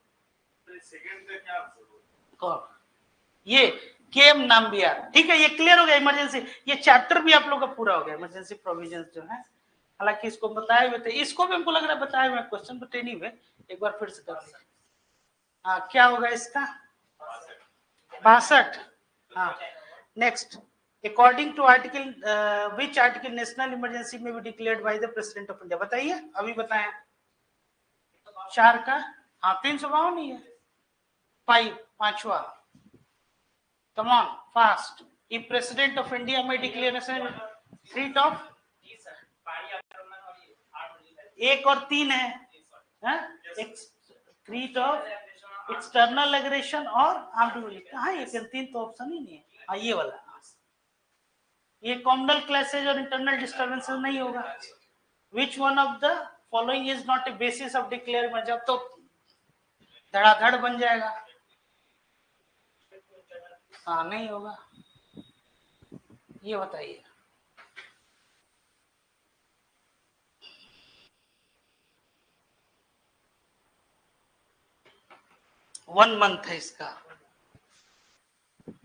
कौन? ये केम नाम भी आ, ठीक है, ये क्लियर हो गया इमरजेंसी, ये चैप्टर भी आप लोग का पूरा हो गया, इमरजेंसी प्रोविजंस जो है। हालांकि इसको बताए हुए थे, इसको भी हमको लग रहा है बताए हुए क्वेश्चन, बट एनीवे एक बार फिर से कर लीजिए। हाँ, क्या होगा इसका? 62। हाँ, next, according to article which article national emergency में be declared by the president of India, बताइए, अभी बताया 4 का। हाँ, 352 नहीं है, 5, 5वां, come on fast, if president of India may declare national threat of, 1 और 3 है, थ्रीट ऑफ एक्सटर्नल एग्रेशन और आर्म्ड रिवॉल्यूशन, कहाँ ये 3 तो ऑप्शन ही नहीं है। हाँ, ये वाला, ये कॉम्युनल क्लैशेज और इंटरनल डिस्टर्बेंसेस नहीं होगा। Which one of the following is not a basis of declare, जब तो धड़ाधड़ बन जाएगा। हाँ, नहीं होगा, ये बताइए। वन मंथ है इसका।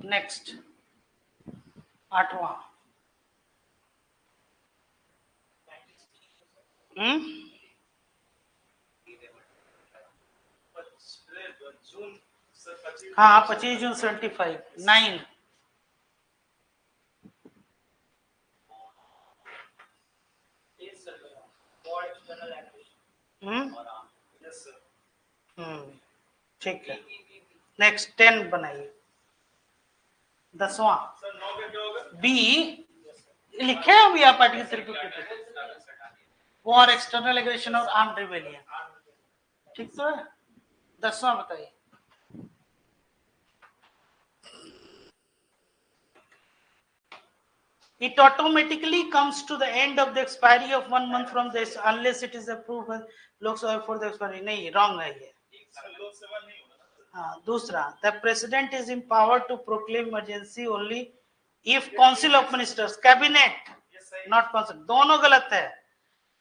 नेक्स्ट, 8वां, हाँ, 25 जून 75, 9, ठीक है। नेक्स्ट 10 बनाइए, 10वां बी लिखे हैं अभी आप आर्टिकल 3 वॉर, एक्सटर्नल एग्रेशन और आर्म्ड रिबेलियन, ठीक तो है। 10वां बताइए। It automatically comes to the end of the expiry of 1 month from this unless it is approved by Lok Sabha for the expiry. नहीं, wrong है ये। हाँ, दूसरा, the president is empowered to proclaim emergency only if council of ministers, cabinet, not council, दोनों गलत है।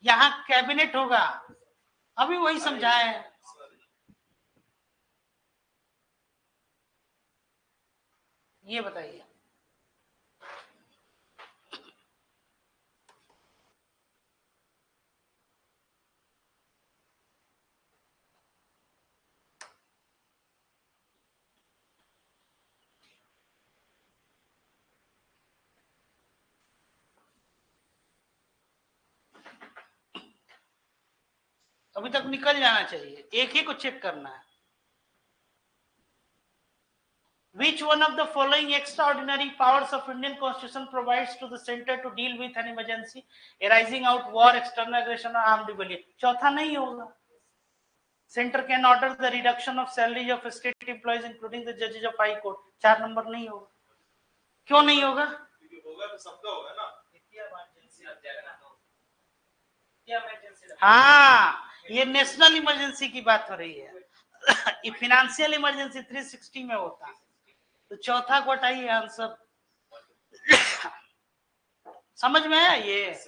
यहाँ कैबिनेट होगा, अभी वही समझाए हैं। ये बताइए। अभी तक निकल जाना चाहिए, एक ही को चेक करना है। Which one of the following extraordinary powers of Indian Constitution provides to the center to deal with an emergency arising out war, external aggression or armed rebellion? चौथा नहीं होगा। Center can order the reduction of salaries of state employees including the judges of high court. 4 number नहीं होगा। क्यों नहीं होगा? क्योंकि होगा तो सबका होगा ना। हाँ, ये नेशनल इमरजेंसी की बात हो रही है। फाइनेंशियल इमरजेंसी 360 में होता है, तो चौथा को हटाइए आंसर। समझ में है? ये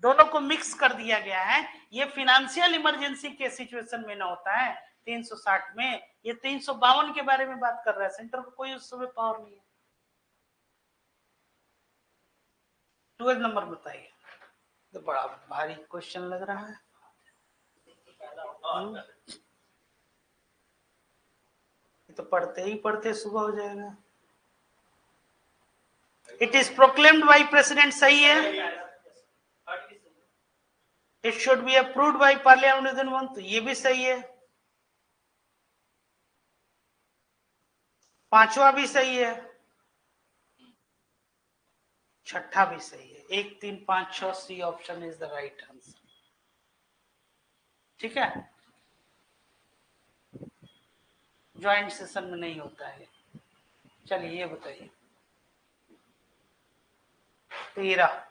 दोनों को मिक्स कर दिया गया है। ये फाइनेंशियल इमरजेंसी के सिचुएशन में ना होता है 360 में, ये 352 के बारे में बात कर रहा है। सेंटर को कोई उस समय पावर नहीं है। 12 नंबर बताइए। तो बड़ा भारी क्वेश्चन लग रहा है। तो पढ़ते ही पढ़ते सुबह हो जाएगा। It is proclaimed by president, सही है। It should be approved by parliament with in 1, तो ये भी सही है। पांचवा भी सही है, छठा भी सही है। 1, 3, 5, 6 C option is the right answer. ठीक है, ज्वाइंट सेशन में नहीं होता है। चलिए ये बताइए। 13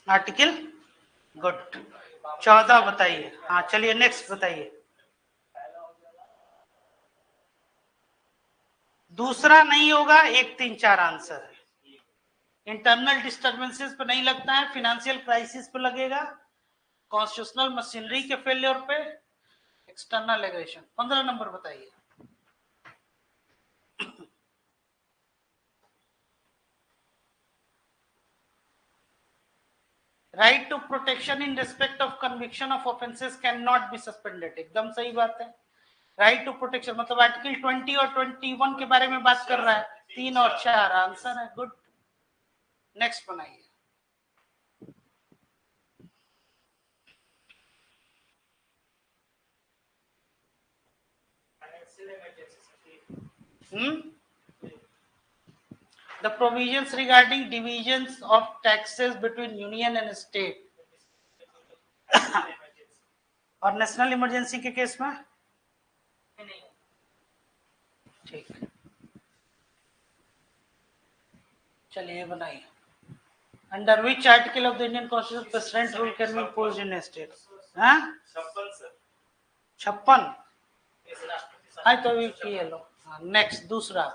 आर्टिकल, गुड। 14 बताइए। हाँ चलिए नेक्स्ट बताइए। दूसरा नहीं होगा, 1, 3, 4 आंसर है। इंटरनल डिस्टर्बेंसेस पे नहीं लगता है, फाइनेंशियल क्राइसिस पे लगेगा, कॉन्स्टिट्यूशनल मशीनरी के फेलियर पे, एक्सटर्नल एग्रेशन। 15 नंबर बताइए। Right to protection in respect of conviction of offences can not be suspended, एकदम सही बात है। राइट टू प्रोटेक्शन मतलब आर्टिकल 20 और 21 के बारे में बात कर रहा है। 3 और 4 आंसर है, गुड। नेक्स्ट बनाइए। The provisions regarding divisions of taxes between union and state और नेशनल इमरजेंसी के केस में ठीक। चलिए बनाइए। Under which article of the Indian constitution president rule can be imposed in state? 56। हाँ तो ये लो। नेक्स्ट दूसरा।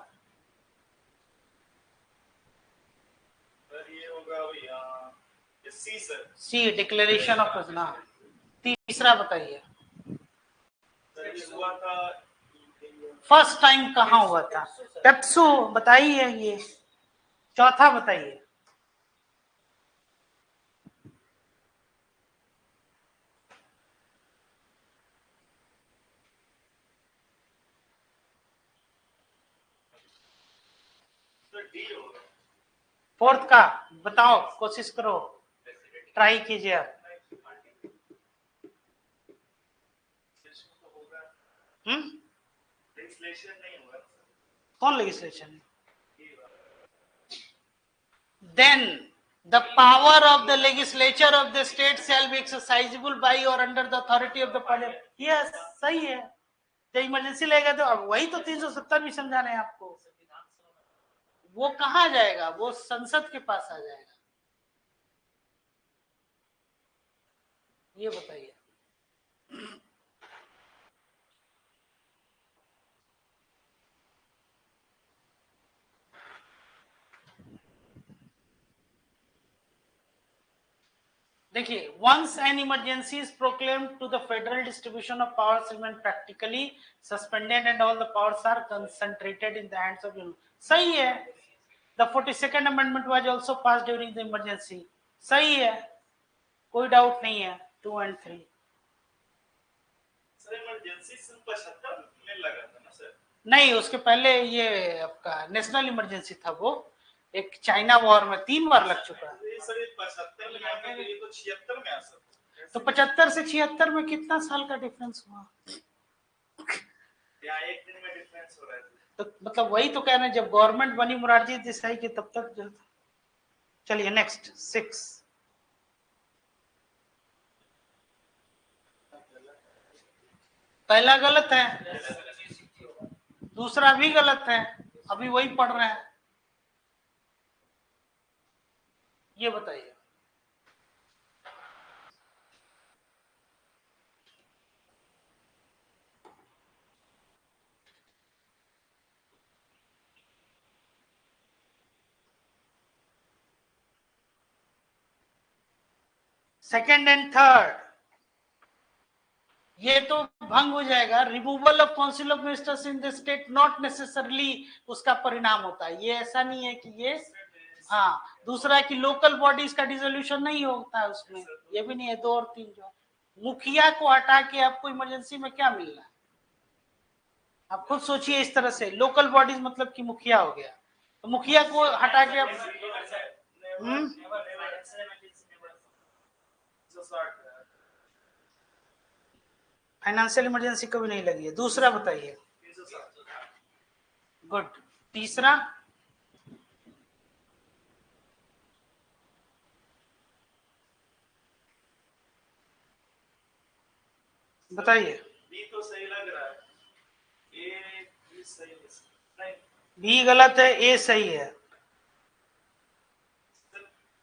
सी डिक्लेरेशन ऑफ प्रेसिडेंट। तीसरा बताइए। फर्स्ट टाइम कहाँ हुआ था? पेप्सू बताइए। ये चौथा बताइए। फोर्थ का बताओ, कोशिश करो, ट्राई कीजिए आप। कौन legislation? Then the power of the legislature of the state shall be exercisable by or under the authority of the parliament. Yes, सही है। जब इमरजेंसी लगेगा तो अब वही तो 370 भी समझा रहे हैं आपको। वो कहाँ जाएगा? वो संसद के पास आ जाएगा। ये बताइए। देखिए, once an emergency is proclaimed to the federal distribution of powers remain practically suspended and all the powers are concentrated in the hands of union. सही है। The 42nd amendment was also passed during the emergency. सही है, कोई डाउट नहीं है। 2 and 3। सर इमरजेंसी सिर्फ 75 में लगा था ना सर? नहीं, उसके पहले ये आपका नेशनल इमरजेंसी था वो, एक चाइना वॉर में 3 बार लग चुका है। ये सर 75 में आता है, ये तो 76 में आ सकता है। तो 75 से 76 में कितना साल का डिफरेंस हुआ? यहाँ एक दिन में डिफरेंस हो रहा है। तो मतलब वही तो कह रहे हैं, जब गवर्नमेंट बनी मोरारजी देसाई की तब तक जो। चलिए नेक्स्ट 6। पहला गलत है, दूसरा भी गलत है, अभी वही पढ़ रहे हैं। ये बताइए। सेकेंड एंड थर्ड ये तो भंग हो जाएगा। Removal of council of ministers in the state not necessarily उसका परिणाम होता है। ये ऐसा नहीं है कि ये, हाँ। दूसरा है कि लोकल बॉडीज का डिसोल्यूशन नहीं होता है उसमें, ये भी नहीं है। 2 और 3 जो मुखिया को हटा के आपको इमरजेंसी में क्या मिलना है? आप खुद सोचिए इस तरह से। लोकल बॉडीज मतलब कि मुखिया हो गया, तो मुखिया को हटा के आप फाइनेंशियल इमरजेंसी कभी नहीं लगी है। दूसरा बताइए। गुड। तीसरा बताइए। बी तो सही लग रहा है, ए भी सही है। बी गलत है, ए सही है।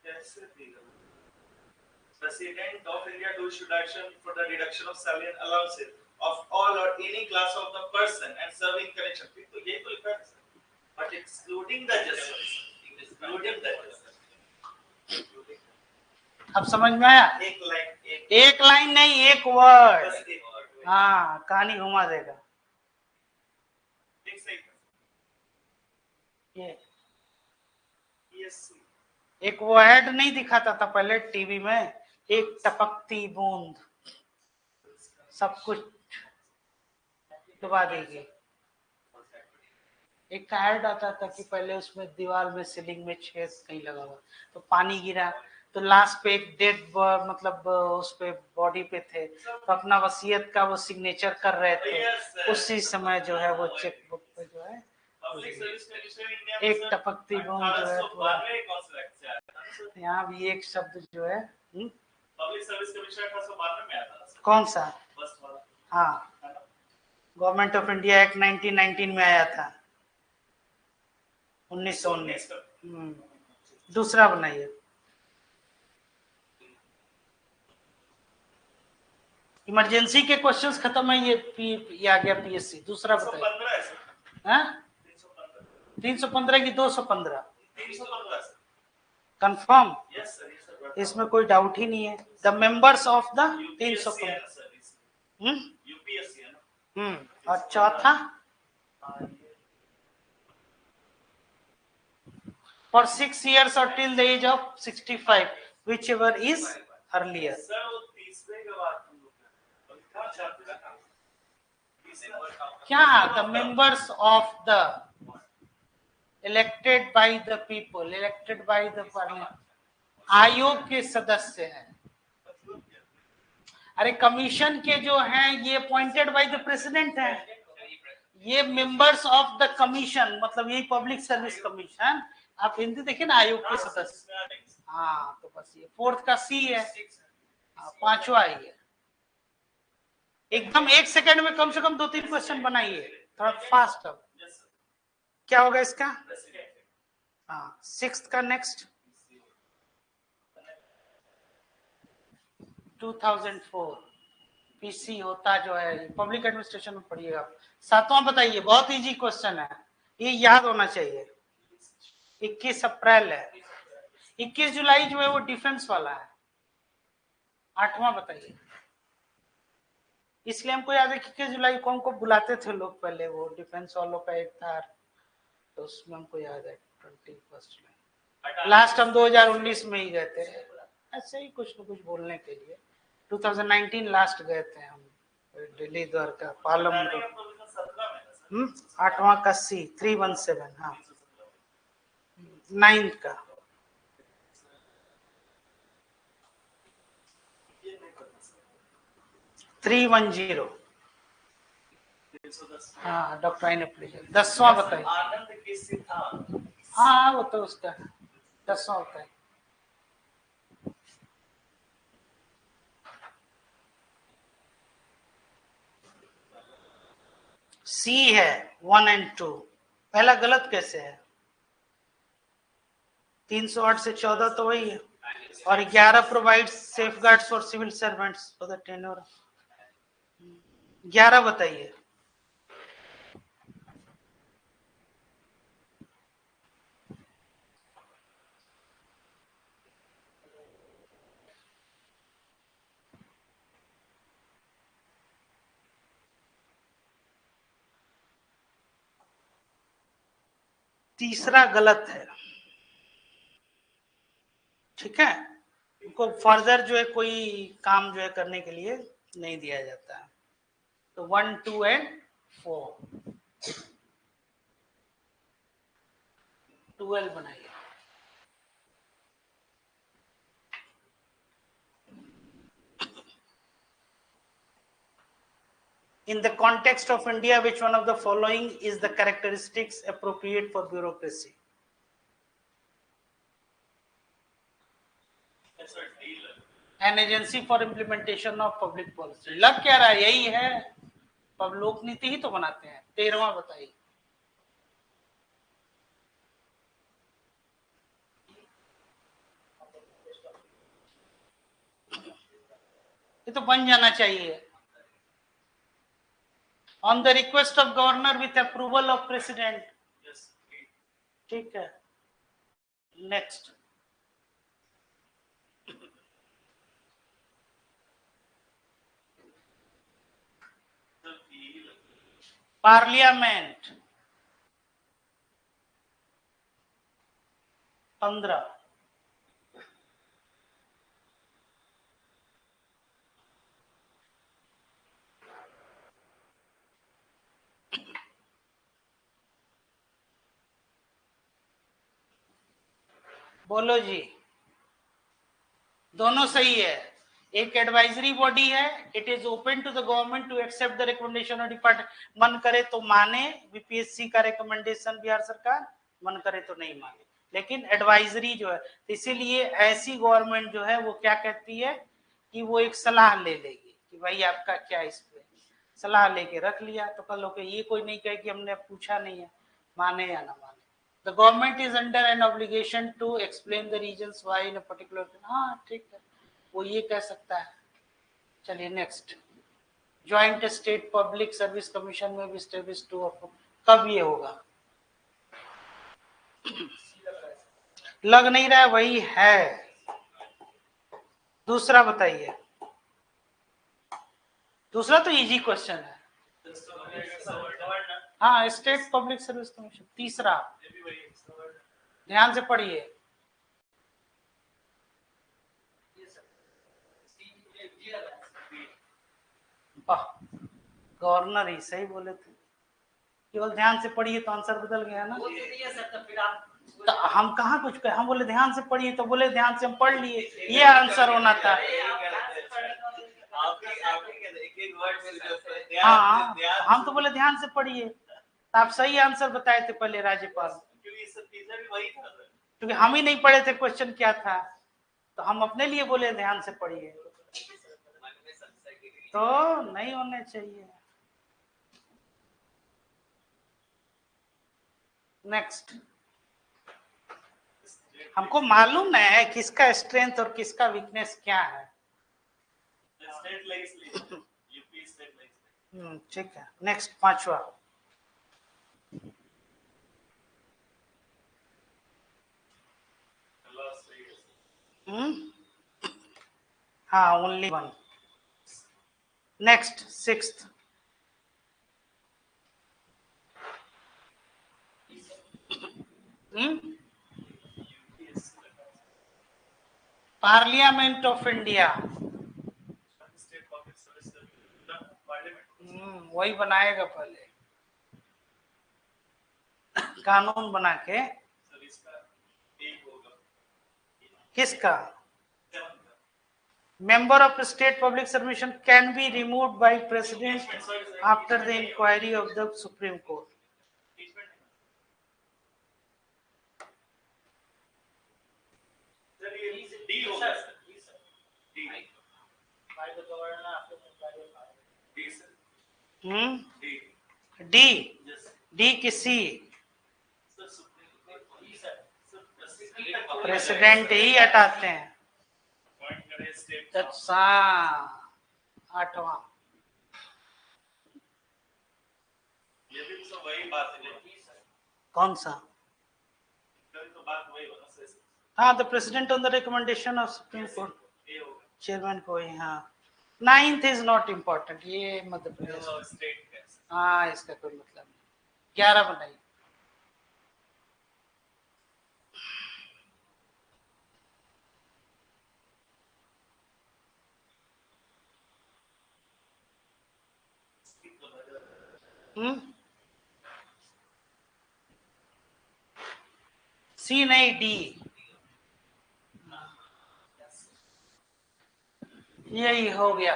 कैसे बी गलत? President of India to issue direction for the reduction of salary and allowances of all or any class of the person and serving connection. तो ये तो लिखा है, but excluding the justice, excluding the justice. अब समझ में आया? एक लाइन नहीं, एक वर्ड। हाँ, कहानी घुमा देगा। ये एक वर्ड नहीं दिखाता था पहले टीवी में, एक टपकती बूंद सब कुछ डुबा देगी। एक ऐड आता था कि पहले उसमें दीवार में सीलिंग में छेद कहीं लगा हुआ, तो पानी गिरा, तो लास्ट पे एक डेड मतलब उस पे बॉडी पे थे, तो अपना वसीयत का वो सिग्नेचर कर रहे थे। उसी समय जो है वो चेक बुक पे जो है एक टपकती बूंद जो है पूरा। यहाँ भी एक शब्द जो है पब्लिक सर्विस कमीशन 1892 में आया था। कौन सा? हाँ, गवर्नमेंट ऑफ इंडिया एक्ट 1919 में आया था, 1919। दूसरा बनाइए। इमरजेंसी के क्वेश्चंस खत्म है, ये आ गया पीएससी। दूसरा बताइए। 315 की 215? कंफर्म? इसमें कोई डाउट ही नहीं है। The members of the 315। और चौथा for 6 years or till the age of 65, whichever is earlier. क्या? the members of the elected by the people, elected by the parliament, आयोग के सदस्य हैं। अरे कमीशन के जो हैं ये अपॉइंटेड बाय द प्रेसिडेंट हैं, ये मेंबर्स ऑफ द कमीशन मतलब यही पब्लिक सर्विस कमीशन। आप हिंदी देखिए ना, आयोग के सदस्य। हाँ, तो बस ये 4th का सी है। हाँ, 5वां है। एकदम 1 सेकंड में कम से कम 2-3 क्वेश्चन बनाइए, थोड़ा फास्ट। अब क्या होगा इसका? हाँ, 6th का नेक्स्ट 2004 पीसी होता जो है पब्लिक एडमिनिस्ट्रेशन में पढ़िएगा। 7वां बताइए, बहुत इजी क्वेश्चन है, ये याद होना चाहिए। 21 अप्रैल है, 21 जुलाई जो है वो डिफेंस वाला है। 8वां बताइए। इसलिए हमको याद है कि 21 जुलाई को हमको बुलाते थे लोग पहले, वो डिफेंस वालों का एक था, तो उसमें हमको याद है 21 जुलाई। लास्ट हम 2019 में ही गए थे, ऐसे ही कुछ न कुछ बोलने के लिए। 2019 लास्ट गए थे हम दिल्ली द्वारका पालम रोड। 8वां का सी 317। हाँ, 9th का 310। हाँ डॉक्ट्राइन एप्लीकेशन 10वां बताइए। आनंद किससे था? हाँ वो तो उसका 10वां बताइए। सी है 1 और 2। पहला गलत कैसे है? 308 से 14 तो वही है, और 11 provide safeguards for civil servants for the tenure. 11 बताइए। तीसरा गलत है, ठीक है। उनको फर्दर जो है कोई काम जो है करने के लिए नहीं दिया जाता है। तो 1, 2 एंड 4 12 बनाइए। In the context of India, which one of the following is the characteristics appropriate for bureaucracy? An agency for implementation of public policy. लग क्या रहा है? यही है, अब लोक नीति ही तो बनाते हैं। 13वां बताइए। ये तो बन जाना चाहिए। On the request of governor with approval of president. ठीक है, नेक्स्ट। पार्लियामेंट 15। बोलो जी। दोनों सही है। एक एडवाइजरी बॉडी है, it is open to the government to accept the recommendation of department. मन करे तो माने बीपीएससी का रिकमेंडेशन बिहार सरकार, मन करे तो नहीं माने, लेकिन एडवाइजरी जो है, इसीलिए ऐसी गवर्नमेंट जो है वो क्या कहती है कि वो एक सलाह ले लेगी कि भाई आपका क्या इस पे, सलाह लेके रख लिया तो कल होके ये कोई नहीं कहे कि हमने पूछा नहीं है, माने या ना माने। The government is under an obligation to explain the reasons why in a particular। हाँ ठीक है, वो ये कह सकता है। चलिए next. Joint state public service commission में भी स्टेब्लिश टू, कब ये होगा? लग नहीं रहा है, वही है। दूसरा बताइए। दूसरा तो इजी क्वेश्चन है। हाँ स्टेट पब्लिक सर्विस कमीशन। तीसरा ध्यान से पढ़िए। गवर्नर ही सही बोले थे, केवल ध्यान से पढ़िए तो आंसर बदल गया ना। तो हम कहाँ कुछ कहे, हम बोले ध्यान से पढ़िए तो बोले ध्यान से हम पढ़ लिए, ये आंसर होना था। हाँ हम तो बोले ध्यान से पढ़िए, आप सही आंसर बताए थे पहले राज्यपाल, क्योंकि हम ही नहीं पढ़े थे क्वेश्चन क्या था, तो हम अपने लिए बोले ध्यान से पढ़िए, तो नहीं होने चाहिए। नेक्स्ट। हमको मालूम है किसका स्ट्रेंथ और किसका वीकनेस क्या है। ठीक है नेक्स्ट। 5वां। हाँ only 1। Next 6th। Parliament of India. वही बनाएगा पहले कानून बना के। किसका? Member of state public submission can be removed by president after the inquiry of the Supreme Court. D होगा sir, D by the governor after the inquiry of D sir, D D D किसी प्रेसिडेंट ही हटाते हैं। अच्छा, 8वां। ये भी तो वही बात है। कौन सा? तो बात वही होना सर। हाँ, the president on the recommendation of supreme court chairman को ही। हाँ, 9th इज नॉट इम्पोर्टेंट, ये मध्य प्रदेश। हाँ, इसका कोई मतलब नहीं। 11 बनाइए। सी नहीं, डी। यही हो गया।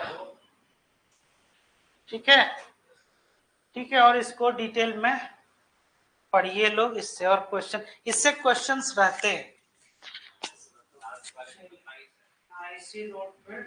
ठीक है, ठीक है। और इसको डिटेल में पढ़िए लोग, इससे और क्वेश्चन, इससे क्वेश्चंस रहते हैं। इसी नोट पे